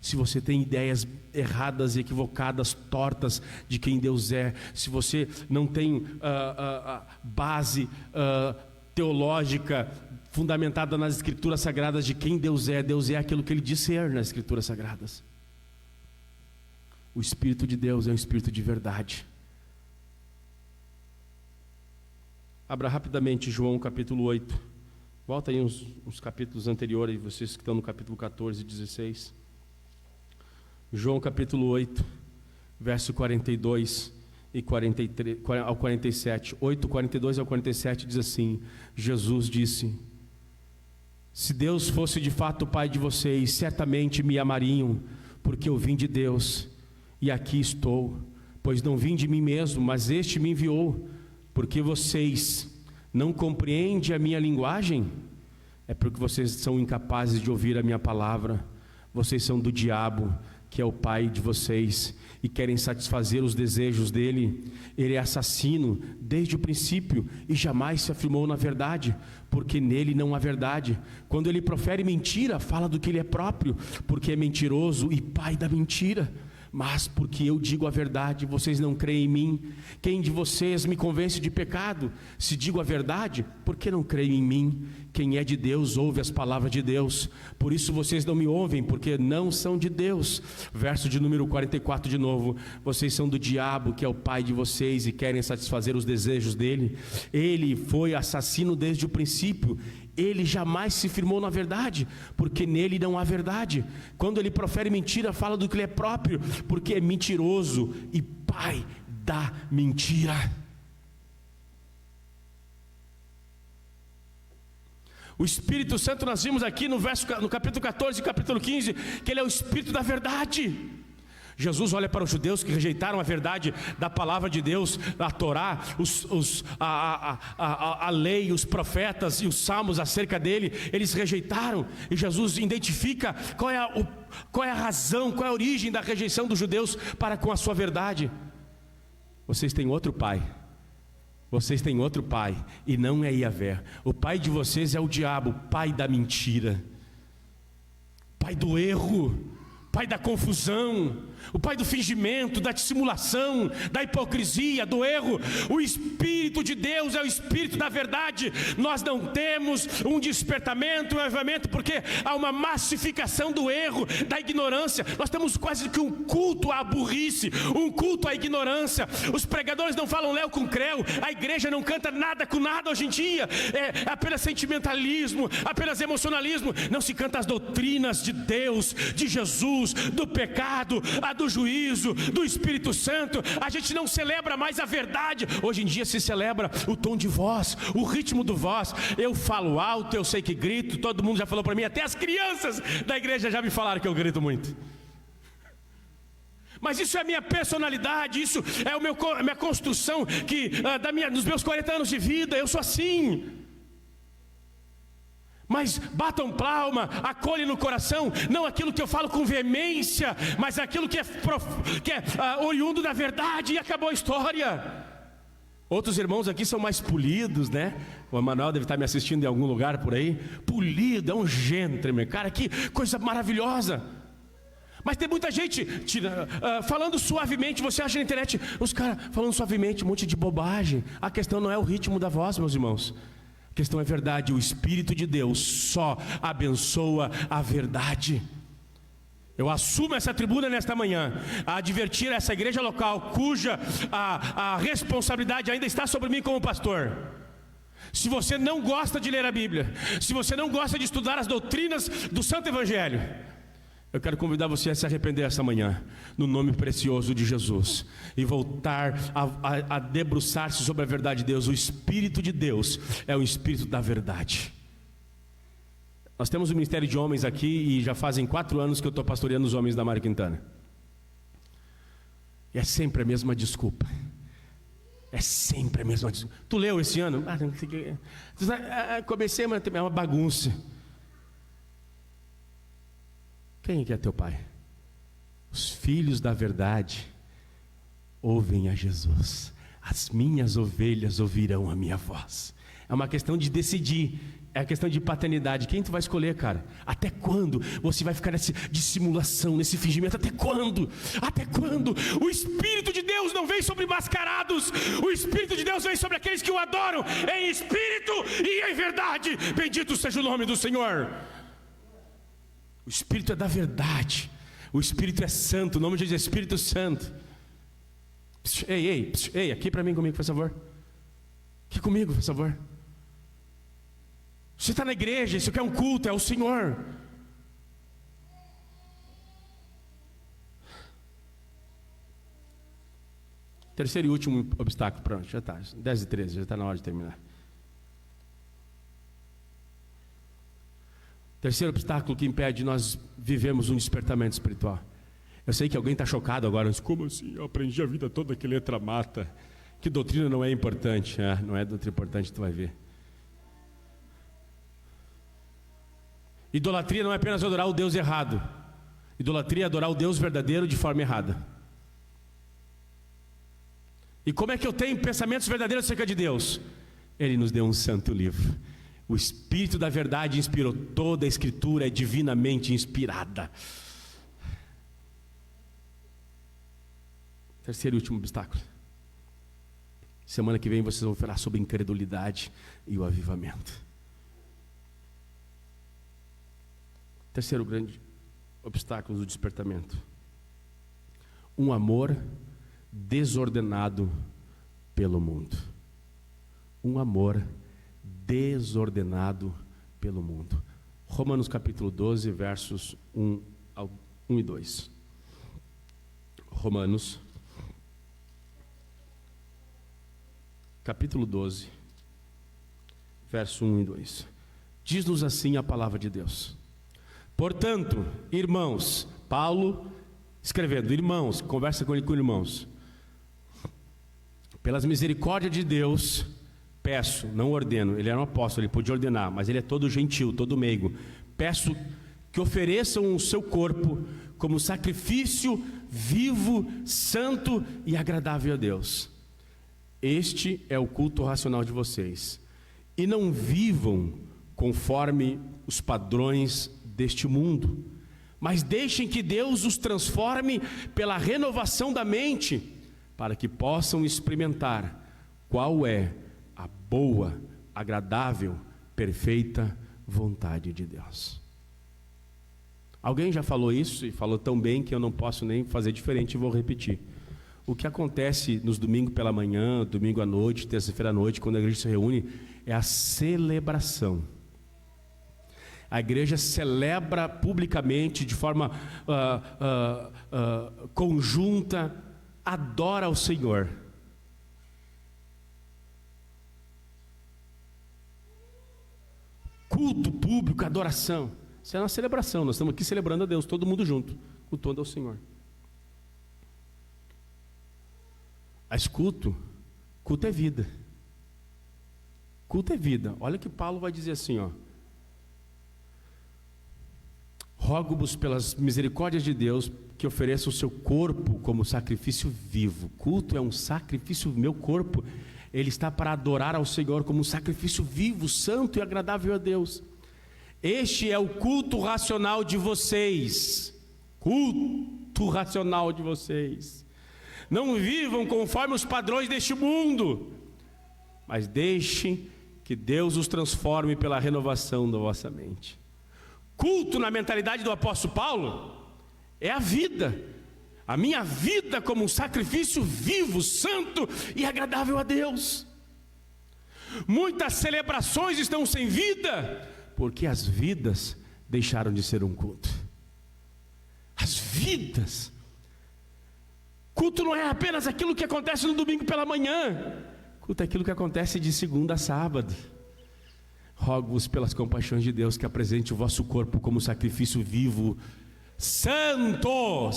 Speaker 2: Se você tem ideias erradas, equivocadas, tortas de quem Deus é, se você não tem base teológica fundamentada nas Escrituras Sagradas de quem Deus é aquilo que Ele diz ser nas Escrituras Sagradas. O Espírito de Deus é um Espírito de verdade. Abra rapidamente João capítulo 8. Volta aí uns capítulos anteriores, vocês que estão no capítulo 14 e 16. João capítulo 8, verso 42 e 43, ao 47. 8, 42 ao 47 diz assim: Jesus disse: se Deus fosse de fato o Pai de vocês, certamente me amariam, porque eu vim de Deus e aqui estou, pois não vim de mim mesmo, mas este me enviou. Porque vocês não compreendem a minha linguagem? É porque vocês são incapazes de ouvir a minha palavra. Vocês são do diabo, que é o pai de vocês, e querem satisfazer os desejos dele. Ele é assassino desde o princípio e jamais se afirmou na verdade, porque nele não há verdade. Quando ele profere mentira, fala do que ele é próprio, porque é mentiroso e pai da mentira. Mas porque eu digo a verdade, vocês não creem em mim. Quem de vocês me convence de pecado? Se digo a verdade, por que não creem em mim? Quem é de Deus ouve as palavras de Deus. Por isso vocês não me ouvem, porque não são de Deus. Verso de número 44 de novo. Vocês são do diabo, que é o pai de vocês, e querem satisfazer os desejos dele. Ele foi assassino desde o princípio. Ele jamais se firmou na verdade, porque nele não há verdade. Quando ele profere mentira, fala do que ele é próprio, porque é mentiroso e pai da mentira. O Espírito Santo, nós vimos aqui no capítulo 14 e capítulo 15, que ele é o Espírito da verdade. Jesus olha para os judeus que rejeitaram a verdade da palavra de Deus, a Torá, a lei, os profetas e os salmos acerca dele. Eles rejeitaram, e Jesus identifica qual é a razão, qual é a origem da rejeição dos judeus para com a sua verdade. Vocês têm outro pai. Vocês têm outro pai, e não é Yahvé. O pai de vocês é o diabo, pai da mentira, pai do erro, pai da confusão, o pai do fingimento, da dissimulação, da hipocrisia, do erro. O Espírito de Deus é o Espírito da verdade. Nós não temos um despertamento, um avivamento, porque há uma massificação do erro, da ignorância. Nós temos quase que um culto à burrice, um culto à ignorância. Os pregadores não falam léu com creu, a igreja não canta nada com nada hoje em dia. É apenas sentimentalismo, apenas emocionalismo. Não se canta as doutrinas de Deus, de Jesus, do pecado, do juízo, do Espírito Santo. A gente não celebra mais a verdade. Hoje em dia se celebra o tom de voz, o ritmo do voz. Eu falo alto, eu sei que grito. Todo mundo já falou para mim, até as crianças da igreja já me falaram que eu grito muito. Mas isso é a minha personalidade, isso é a minha construção dos meus 40 anos de vida. Eu sou assim. Mas batam palma, acolhem no coração, não aquilo que eu falo com veemência, mas aquilo que é oriundo da verdade, e acabou a história. Outros irmãos aqui são mais polidos, né? O Emanuel deve estar me assistindo em algum lugar por aí. Polido, é um gentleman, cara, que coisa maravilhosa. Mas tem muita gente falando suavemente. Você acha na internet os caras falando suavemente, um monte de bobagem. A questão não é o ritmo da voz, meus irmãos. A questão é verdade. O Espírito de Deus só abençoa a verdade. Eu assumo essa tribuna nesta manhã a advertir essa igreja local, cuja a responsabilidade ainda está sobre mim como pastor. Se você não gosta de ler a Bíblia, se você não gosta de estudar as doutrinas do Santo Evangelho, eu quero convidar você a se arrepender essa manhã, no nome precioso de Jesus, e voltar a debruçar-se sobre a verdade de Deus. O Espírito de Deus é o Espírito da verdade. Nós temos um ministério de homens aqui, e já fazem 4 anos que eu estou pastoreando os homens da Mário Quintana. E é sempre a mesma desculpa. É sempre a mesma desculpa. Tu leu esse ano? Comecei, mas é uma bagunça. Quem é teu pai? Os filhos da verdade ouvem a Jesus. As minhas ovelhas ouvirão a minha voz. É uma questão de decidir. É a questão de paternidade. Quem tu vai escolher, cara? Até quando você vai ficar nessa dissimulação, nesse fingimento? Até quando? Até quando? O Espírito de Deus não vem sobre mascarados. O Espírito de Deus vem sobre aqueles que o adoram em espírito e em verdade. Bendito seja o nome do Senhor. O Espírito é da verdade. O Espírito é santo. O nome de Jesus é Espírito Santo. Ei, aqui para mim, comigo, por favor. Aqui comigo, por favor. Você está na igreja, isso aqui é um culto, é o Senhor. Terceiro e último obstáculo, pronto, já está, 10h13, já está na hora de terminar. Terceiro obstáculo que impede nós vivemos um despertamento espiritual Eu sei que alguém está chocado agora, mas como assim? Eu aprendi a vida toda que letra mata, que doutrina não é importante. Não é doutrina importante, tu vai ver. Idolatria não é apenas adorar o Deus errado. Idolatria é adorar o Deus verdadeiro de forma errada. E como é que eu tenho pensamentos verdadeiros acerca de Deus? Ele nos deu um santo livro. O Espírito da verdade inspirou toda a Escritura, é divinamente inspirada. Terceiro e último obstáculo. Semana que vem vocês vão falar sobre incredulidade e o avivamento. Terceiro grande obstáculo do despertamento: um amor desordenado pelo mundo. Um amor desordenado pelo mundo. Romanos capítulo 12, versos 1 e 2. Romanos capítulo 12, verso 1 e 2. Diz-nos assim a palavra de Deus: portanto, irmãos, Paulo escrevendo, irmãos, conversa com irmãos, pelas misericórdias de Deus, peço, não ordeno, ele era um apóstolo, ele podia ordenar, mas ele é todo gentil, todo meigo, peço que ofereçam o seu corpo como sacrifício vivo, santo e agradável a Deus. Este é o culto racional de vocês. E não vivam conforme os padrões deste mundo, mas deixem que Deus os transforme pela renovação da mente, para que possam experimentar qual é a boa, agradável, perfeita vontade de Deus. Alguém já falou isso e falou tão bem que eu não posso nem fazer diferente e vou repetir. O que acontece nos domingos pela manhã, domingo à noite, terça-feira à noite, quando a igreja se reúne, é a celebração. A igreja celebra publicamente, de forma conjunta, adora ao Senhor. Culto público, adoração. Isso é uma celebração, nós estamos aqui celebrando a Deus, todo mundo junto, cultuando ao Senhor. Mas culto é vida. Culto é vida. Olha que Paulo vai dizer assim, ó: rogo-vos pelas misericórdias de Deus que ofereçam o seu corpo como sacrifício vivo. Culto é um sacrifício, meu corpo, ele está para adorar ao Senhor como um sacrifício vivo, santo e agradável a Deus. Este é o culto racional de vocês. Culto racional de vocês. Não vivam conforme os padrões deste mundo, mas deixem que Deus os transforme pela renovação da vossa mente. Culto, na mentalidade do apóstolo Paulo, é a vida. A minha vida como um sacrifício vivo, santo e agradável a Deus. Muitas celebrações estão sem vida, porque as vidas deixaram de ser um culto. As vidas. Culto não é apenas aquilo que acontece no domingo pela manhã. Culto é aquilo que acontece de segunda a sábado. Rogo-vos pelas compaixões de Deus que apresente o vosso corpo como sacrifício vivo, santo,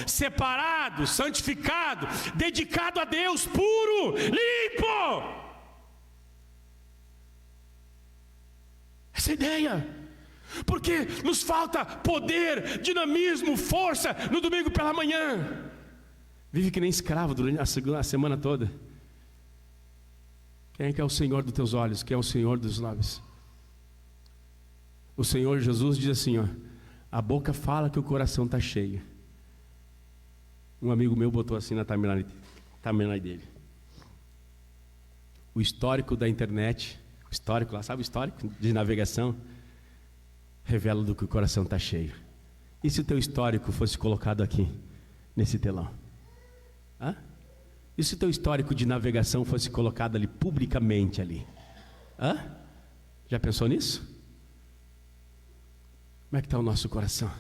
Speaker 2: separado, santificado, dedicado a Deus, puro, limpo. Essa é a ideia. Porque nos falta poder, dinamismo, força no domingo pela manhã. Vive que nem escravo durante a semana toda. Quem é que é o Senhor dos teus olhos? Quem é o Senhor dos lábios? O Senhor Jesus diz assim, ó: a boca fala que o coração está cheio. Um amigo meu botou assim na timeline dele. O histórico da internet, o histórico lá, sabe o histórico de navegação? Revela do que o coração está cheio. E se o teu histórico fosse colocado aqui, nesse telão? E se o teu histórico de navegação fosse colocado ali, publicamente ali? Já pensou nisso? Como é que está o nosso coração?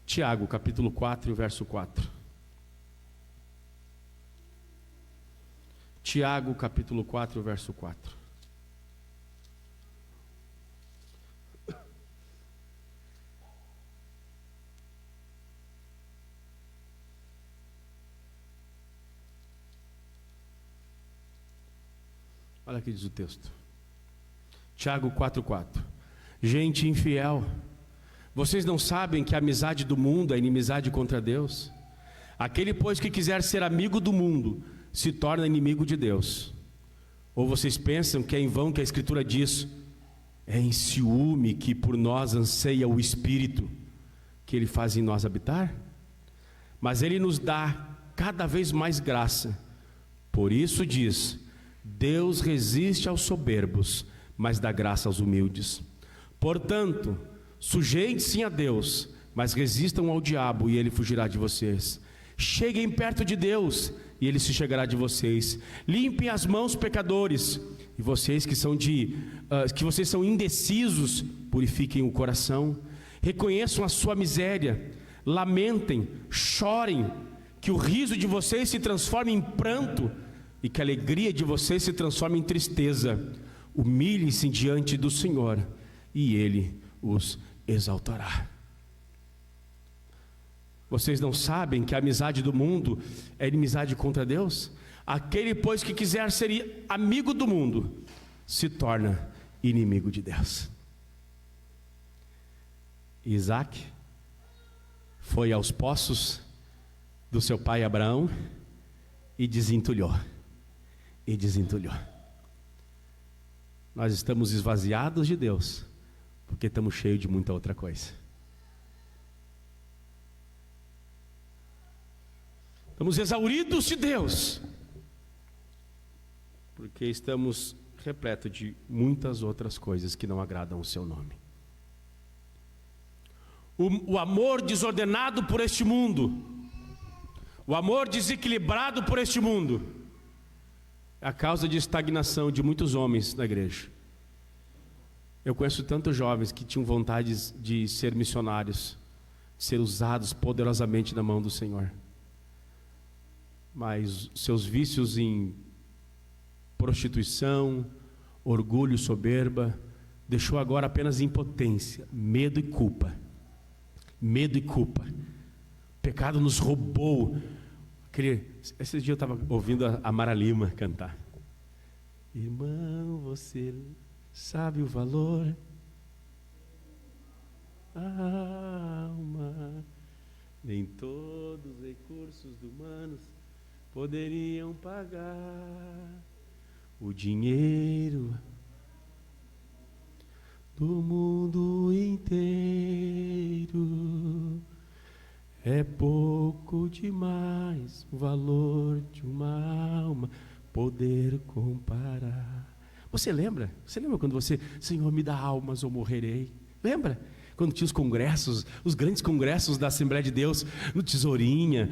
Speaker 2: Tiago, capítulo 4, verso 4. Tiago, capítulo 4, verso 4. Olha o que diz o texto. Tiago 4,4. Gente infiel, vocês não sabem que a amizade do mundo é inimizade contra Deus? Aquele, pois, que quiser ser amigo do mundo, se torna inimigo de Deus. Ou vocês pensam que é em vão que a Escritura diz: é em ciúme que por nós anseia o Espírito, que Ele faz em nós habitar? Mas Ele nos dá cada vez mais graça. Por isso diz: Deus resiste aos soberbos, mas dá graça aos humildes. Portanto, sujeitem-se a Deus, mas resistam ao diabo e ele fugirá de vocês. Cheguem perto de Deus e ele se chegará de vocês. Limpem as mãos, pecadores, e vocês que vocês são indecisos, purifiquem o coração. Reconheçam a sua miséria, lamentem, chorem, que o riso de vocês se transforme em pranto e que a alegria de vocês se transforme em tristeza. Humilhem-se diante do Senhor e Ele os exaltará. Vocês não sabem que a amizade do mundo é inimizade contra Deus? Aquele, pois, que quiser ser amigo do mundo, se torna inimigo de Deus. Isaac foi aos poços do seu pai Abraão e desentulhou. Nós estamos esvaziados de Deus, porque estamos cheios de muita outra coisa. Estamos exauridos de Deus, porque estamos repletos de muitas outras coisas que não agradam o seu nome. O amor desordenado por este mundo, o amor desequilibrado por este mundo, é a causa de estagnação de muitos homens na igreja. Eu conheço tantos jovens que tinham vontade de ser missionários, de ser usados poderosamente na mão do Senhor, mas seus vícios em prostituição, orgulho, soberba, deixou agora apenas impotência, medo e culpa. Medo e culpa. O pecado nos roubou. Esse dia eu estava ouvindo a Mara Lima cantar. Irmão, você sabe o valor da alma, nem todos os recursos humanos poderiam pagar o dinheiro do mundo inteiro. É pouco demais o valor de uma alma poder comparar. Você lembra? Você lembra quando você: Senhor, me dá almas ou morrerei? Lembra? Quando tinha os congressos, os grandes congressos da Assembleia de Deus, no Tesourinha,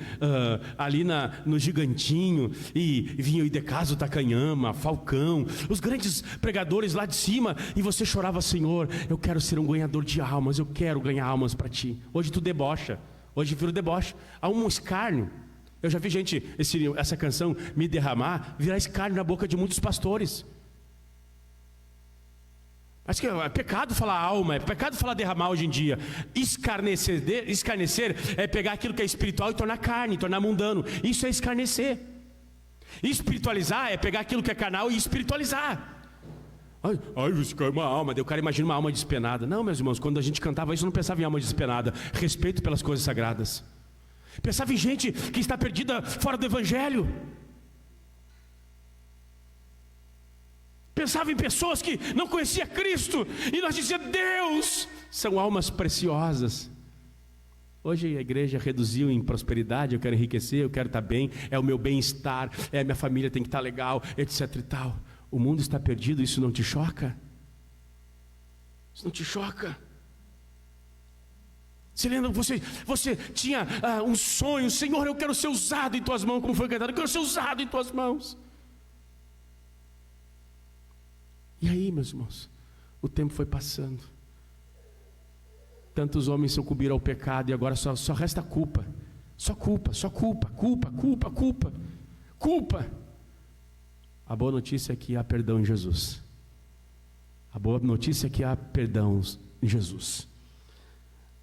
Speaker 2: ali no Gigantinho, e vinha o Idecaso Takayama, Falcão, os grandes pregadores lá de cima, e você chorava: Senhor, eu quero ser um ganhador de almas, eu quero ganhar almas para Ti. Hoje tu debocha, hoje vira o deboche, há um escárnio. Eu já vi gente, essa canção, Me Derramar, virar escárnio na boca de muitos pastores. Mas que é pecado falar alma, é pecado falar derramar hoje em dia. Escarnecer é pegar aquilo que é espiritual e tornar carne, tornar mundano. Isso é escarnecer. Espiritualizar é pegar aquilo que é carnal e espiritualizar. Isso é uma alma. Daí o cara imagina uma alma despenada. Não, meus irmãos, quando a gente cantava isso, não pensava em alma despenada. Respeito pelas coisas sagradas. Pensava em gente que está perdida fora do Evangelho. Pensava em pessoas que não conheciam Cristo, e nós dizíamos: Deus, são almas preciosas. Hoje a igreja reduziu em prosperidade: eu quero enriquecer, eu quero estar bem, é o meu bem-estar, a minha família tem que estar legal, etc e tal. O mundo está perdido, isso não te choca? Isso não te choca? Você lembra, você tinha um sonho: Senhor, eu quero ser usado em Tuas mãos, como foi cantado, eu quero ser usado em Tuas mãos. E aí, meus irmãos, o tempo foi passando. Tantos homens sucumbiram ao pecado e agora só resta culpa. Só culpa. A boa notícia é que há perdão em Jesus. A boa notícia é que há perdão em Jesus.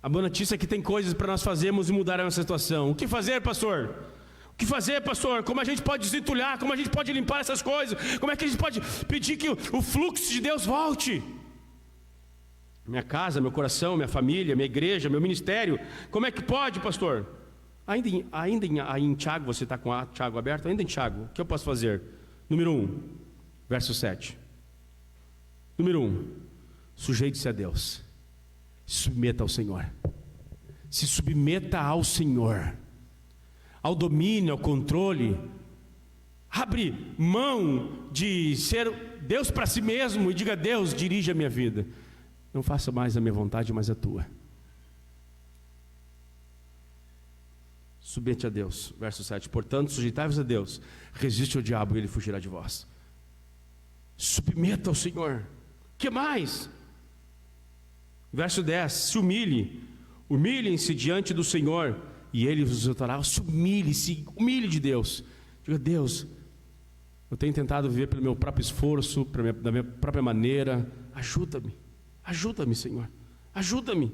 Speaker 2: A boa notícia é que tem coisas para nós fazermos e mudar a nossa situação. O que fazer, pastor? O que fazer, pastor? Como a gente pode desentulhar? Como a gente pode limpar essas coisas? Como é que a gente pode pedir que o fluxo de Deus volte? Minha casa, meu coração, minha família, minha igreja, meu ministério. Como é que pode, pastor? Ainda em Tiago, você está com Tiago aberto? Ainda em Tiago, o que eu posso fazer? Número 1, verso 7. Número 1, sujeite-se a Deus. Se submeta ao Senhor. Se submeta ao Senhor, ao domínio, ao controle. Abre mão de ser Deus para si mesmo e diga: Deus, dirige a minha vida. Não faça mais a minha vontade, mas a tua. Submete a Deus, verso 7. Portanto, sujeitai-vos a Deus, resiste ao diabo e ele fugirá de vós. Submeta ao Senhor. Que mais? Verso 10. Se humilhem-se diante do Senhor e Ele vos exaltará. Se humilhe de Deus. Diga: Deus, eu tenho tentado viver pelo meu próprio esforço, da minha própria maneira. Ajuda-me, Senhor, ajuda-me.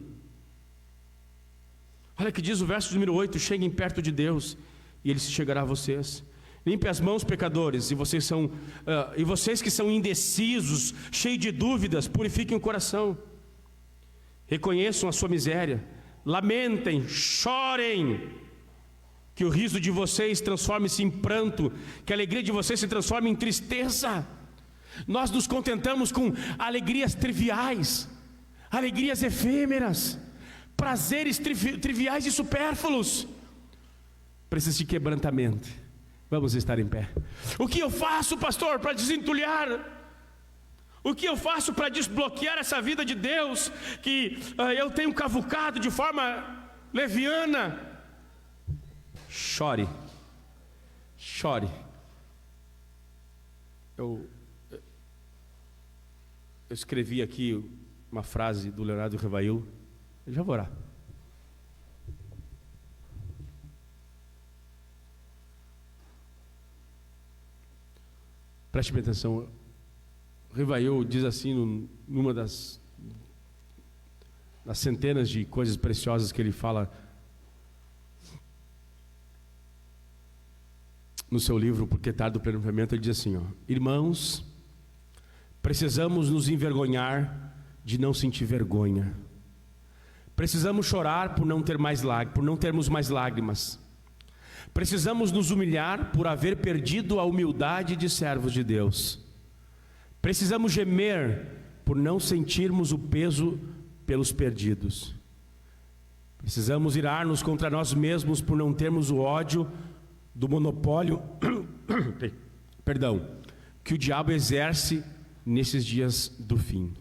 Speaker 2: Olha que diz o verso número 8: cheguem perto de Deus e Ele se chegará a vocês. Limpe as mãos, pecadores, e vocês que são indecisos, cheios de dúvidas, purifiquem o coração. Reconheçam a sua miséria, lamentem, chorem, que o riso de vocês transforme-se em pranto, que a alegria de vocês se transforme em tristeza. Nós nos contentamos com alegrias triviais, alegrias efêmeras, prazeres triviais e supérfluos. Precisa de quebrantamento. Vamos estar em pé. O que eu faço, pastor, para desentulhar? O que eu faço para desbloquear essa vida de Deus que eu tenho cavucado de forma leviana? Chore. Eu escrevi aqui uma frase do Leonardo Revail. Eu já vou orar. Preste bem atenção. Revail diz assim, numa das centenas de coisas preciosas que ele fala no seu livro Por que tarde o Planejamento, ele diz assim: irmãos, precisamos nos envergonhar de não sentir vergonha. Precisamos chorar por não termos mais lágrimas. Precisamos nos humilhar por haver perdido a humildade de servos de Deus. Precisamos gemer por não sentirmos o peso pelos perdidos. Precisamos irar-nos contra nós mesmos por não termos o ódio do monopólio que o diabo exerce nesses dias do fim.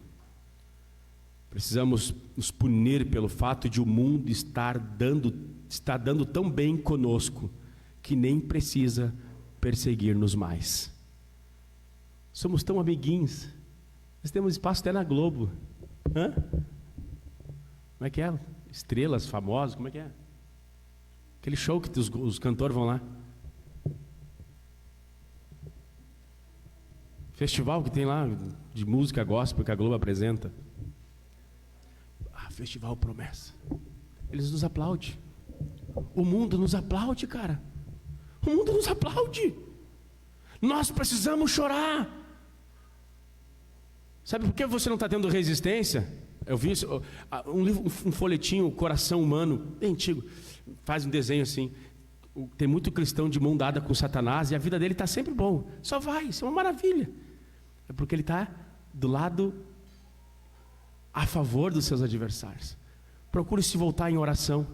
Speaker 2: Precisamos nos punir pelo fato de o mundo estar dando tão bem conosco que nem precisa perseguir-nos mais. Somos tão amiguinhos. Nós temos espaço até na Globo. Como é que é? Estrelas famosas, como é que é? Aquele show que os cantores vão lá. Festival que tem lá de música gospel que a Globo apresenta. Festival Promessa. Eles nos aplaudem. O mundo nos aplaude, cara. O mundo nos aplaude. Nós precisamos chorar. Sabe por que você não está tendo resistência? Eu vi um folhetinho, Coração Humano, bem antigo, faz um desenho assim. Tem muito cristão de mão dada com Satanás e a vida dele está sempre bom. Só vai, isso é uma maravilha. É porque ele está do lado a favor dos seus adversários. Procure se voltar em oração.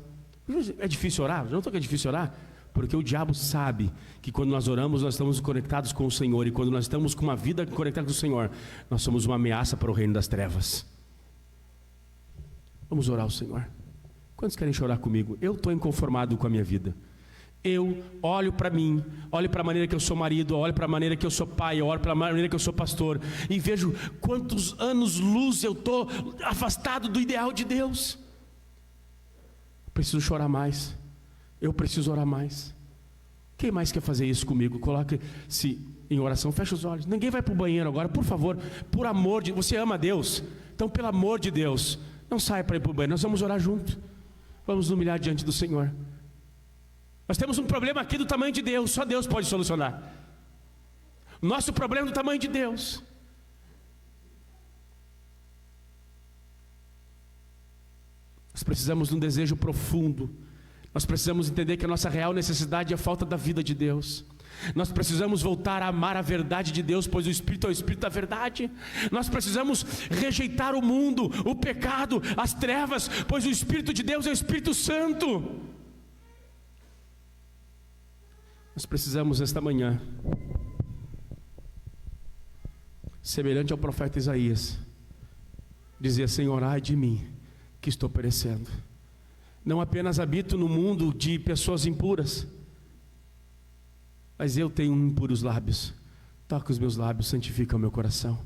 Speaker 2: É difícil orar? Eu não estou que é difícil orar, porque o diabo sabe que quando nós oramos, nós estamos conectados com o Senhor, e quando nós estamos com uma vida conectada com o Senhor, nós somos uma ameaça para o reino das trevas. Vamos orar ao Senhor. Quantos querem chorar comigo? Eu estou inconformado com a minha vida. Eu olho para mim, olho para a maneira que eu sou marido, olho para a maneira que eu sou pai, olho para a maneira que eu sou pastor, e vejo quantos anos-luz eu estou afastado do ideal de Deus. Preciso chorar mais. Eu preciso orar mais. Quem mais quer fazer isso comigo? Coloque-se em oração, fecha os olhos. Ninguém vai para o banheiro agora, por favor. Por amor de... Você ama Deus? Então, pelo amor de Deus, não saia para ir para o banheiro. Nós vamos orar junto. Vamos nos humilhar diante do Senhor. Nós temos um problema aqui do tamanho de Deus, só Deus pode solucionar. Nosso problema é do tamanho de Deus. Nós precisamos de um desejo profundo. Nós precisamos entender que a nossa real necessidade é a falta da vida de Deus. Nós precisamos voltar a amar a verdade de Deus, pois o Espírito é o Espírito da verdade. Nós precisamos rejeitar o mundo, o pecado, as trevas, pois o Espírito de Deus é o Espírito Santo. Nós precisamos esta manhã, semelhante ao profeta Isaías, dizer: Senhor, ai de mim, que estou perecendo. Não apenas habito no mundo de pessoas impuras, mas eu tenho impuros lábios. Toca os meus lábios, santifica o meu coração.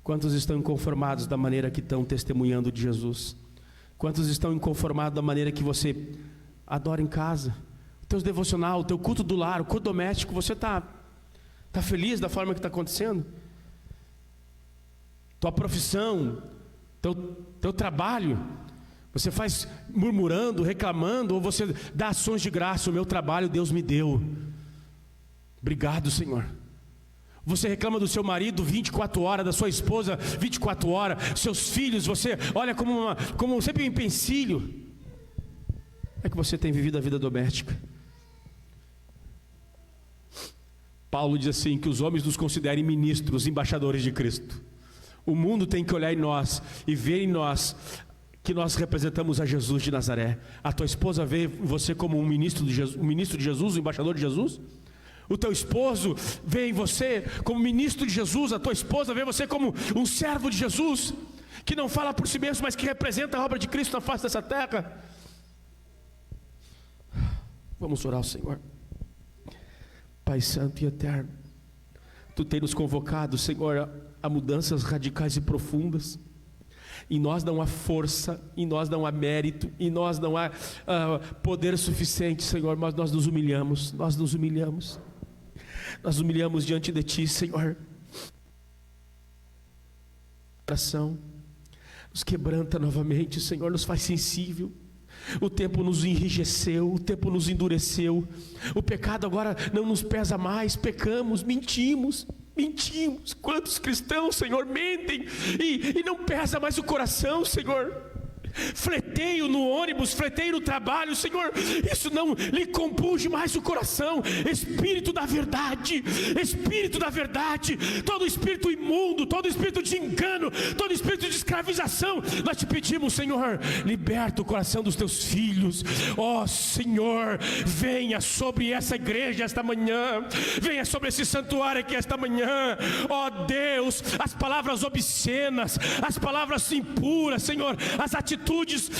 Speaker 2: Quantos estão inconformados da maneira que estão testemunhando de Jesus? Quantos estão inconformados da maneira que você adora em casa? O teu devocional, o teu culto do lar, o culto doméstico, você está feliz da forma que está acontecendo? Tua profissão, teu trabalho, você faz murmurando, reclamando, ou você dá ações de graça? O meu trabalho Deus me deu, obrigado, Senhor. Você reclama do seu marido 24 horas, da sua esposa 24 horas, seus filhos, você olha como sempre um empecilho. É que você tem vivido a vida doméstica. Paulo diz assim, que os homens nos considerem ministros, embaixadores de Cristo. O mundo tem que olhar em nós e ver em nós que nós representamos a Jesus de Nazaré. A tua esposa vê você como um ministro de Jesus, um embaixador de Jesus? O teu esposo vê em você como ministro de Jesus, a tua esposa vê você como um servo de Jesus, que não fala por si mesmo, mas que representa a obra de Cristo na face dessa terra. Vamos orar ao Senhor. Pai santo e eterno, Tu tem nos convocado, Senhor, a mudanças radicais e profundas. Em nós não há força, em nós não há mérito, em nós não há poder suficiente, Senhor, mas nós nos humilhamos, nós humilhamos diante de Ti, Senhor. Coração nos quebranta novamente, Senhor, nos faz sensível. O tempo nos enrijeceu, o tempo nos endureceu. O pecado agora não nos pesa mais, pecamos, mentimos. Quantos cristãos, Senhor, mentem e não pesa mais o coração, Senhor. Fleteio no ônibus, fleteio no trabalho, Senhor, isso não lhe compunge mais o coração. Espírito da verdade, todo espírito imundo, todo espírito de engano, todo espírito de escravização, nós te pedimos, Senhor, liberta o coração dos teus filhos. Ó Senhor, venha sobre essa igreja esta manhã, venha sobre esse santuário aqui esta manhã. Ó Deus, as palavras obscenas, as palavras impuras, Senhor, as atitudes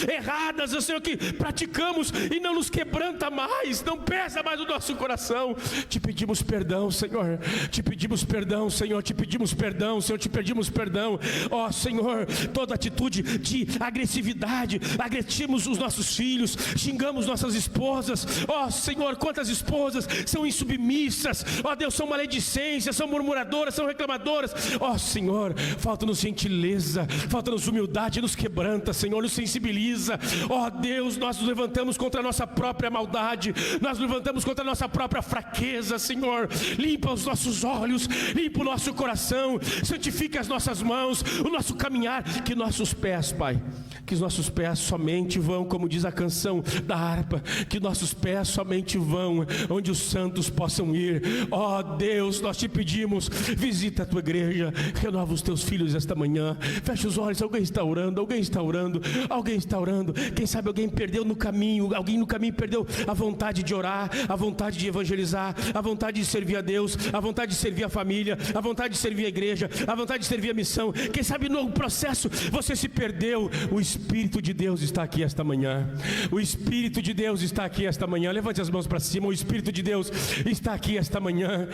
Speaker 2: erradas, Senhor, que praticamos e não nos quebranta mais, não pesa mais o nosso coração. Te pedimos perdão, Senhor, te pedimos perdão, Senhor, te pedimos perdão, Senhor, te pedimos perdão. Ó Senhor, toda atitude de agressividade, agredimos os nossos filhos, xingamos nossas esposas. Ó Senhor, quantas esposas são insubmissas, ó Deus, são maledicências, são murmuradoras, são reclamadoras. Ó Senhor, falta-nos gentileza, falta-nos humildade, nos quebranta, Senhor, nos sensibiliza. Ó Deus, nós nos levantamos contra a nossa própria maldade, nós nos levantamos contra a nossa própria fraqueza, Senhor. Limpa os nossos olhos, limpa o nosso coração, santifica as nossas mãos, o nosso caminhar, que nossos pés, Pai, que os nossos pés somente vão, como diz a canção da harpa, que nossos pés somente vão onde os santos possam ir. Ó Deus, nós te pedimos, visita a tua igreja, renova os teus filhos esta manhã. Fecha os olhos, alguém está orando. Quem sabe alguém perdeu no caminho, alguém no caminho perdeu a vontade de orar, a vontade de evangelizar, a vontade de servir a Deus, a vontade de servir a família, a vontade de servir a igreja, a vontade de servir a missão. Quem sabe no processo você se perdeu. O Espírito de Deus está aqui esta manhã. O Espírito de Deus está aqui esta manhã. Levante as mãos para cima. O Espírito de Deus está aqui esta manhã.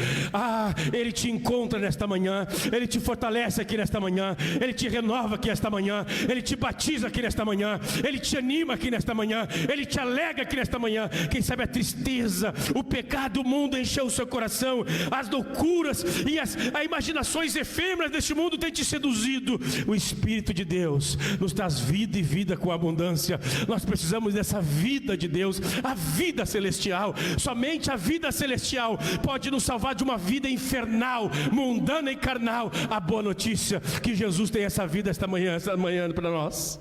Speaker 2: Ele te encontra nesta manhã, Ele te fortalece aqui nesta manhã, Ele te renova aqui esta manhã, Ele te batiza aqui nesta nesta manhã, Ele te anima aqui nesta manhã, Ele te alegra aqui nesta manhã. Quem sabe a tristeza, o pecado, o mundo encheu o seu coração, as loucuras e as imaginações efêmeras deste mundo têm te seduzido. O Espírito de Deus nos traz vida e vida com abundância. Nós precisamos dessa vida de Deus, a vida celestial. Somente a vida celestial pode nos salvar de uma vida infernal, mundana e carnal. A boa notícia que Jesus tem essa vida esta manhã para nós.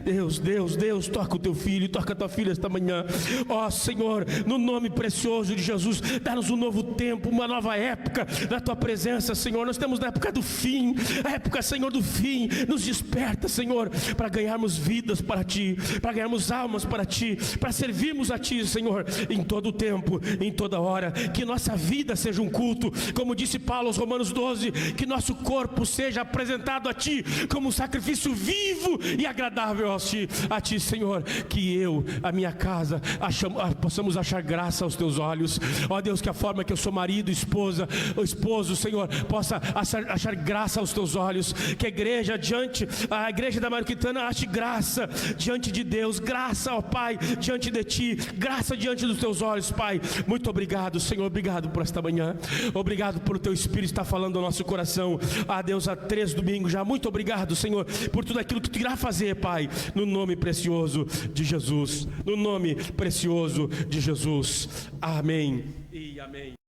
Speaker 2: Deus, toca o teu filho, toca a tua filha esta manhã. Ó Senhor, no nome precioso de Jesus, dá-nos um novo tempo, uma nova época da tua presença, Senhor. Nós estamos na época do fim, a época, Senhor, do fim. Nos desperta, Senhor, para ganharmos vidas para ti, para ganharmos almas para ti, para servirmos a ti, Senhor, em todo o tempo, em toda hora. Que nossa vida seja um culto, como disse Paulo aos Romanos 12, que nosso corpo seja apresentado a ti como um sacrifício vivo e agradável a ti, Senhor. Que eu, a minha casa, possamos achar graça aos teus olhos. Ó Deus, que a forma que eu sou marido, esposa, o esposo, Senhor, possa achar graça aos teus olhos. Que a igreja da Mariquitana ache graça diante de Deus, graça, ó Pai, diante de ti, graça diante dos teus olhos, Pai. Muito obrigado, Senhor, obrigado por esta manhã, obrigado por o teu Espírito estar falando ao nosso coração. Deus, há 3 domingos já. Muito obrigado, Senhor, por tudo aquilo que tu irá fazer, Pai, no nome precioso de Jesus, no nome precioso de Jesus. Amém e amém.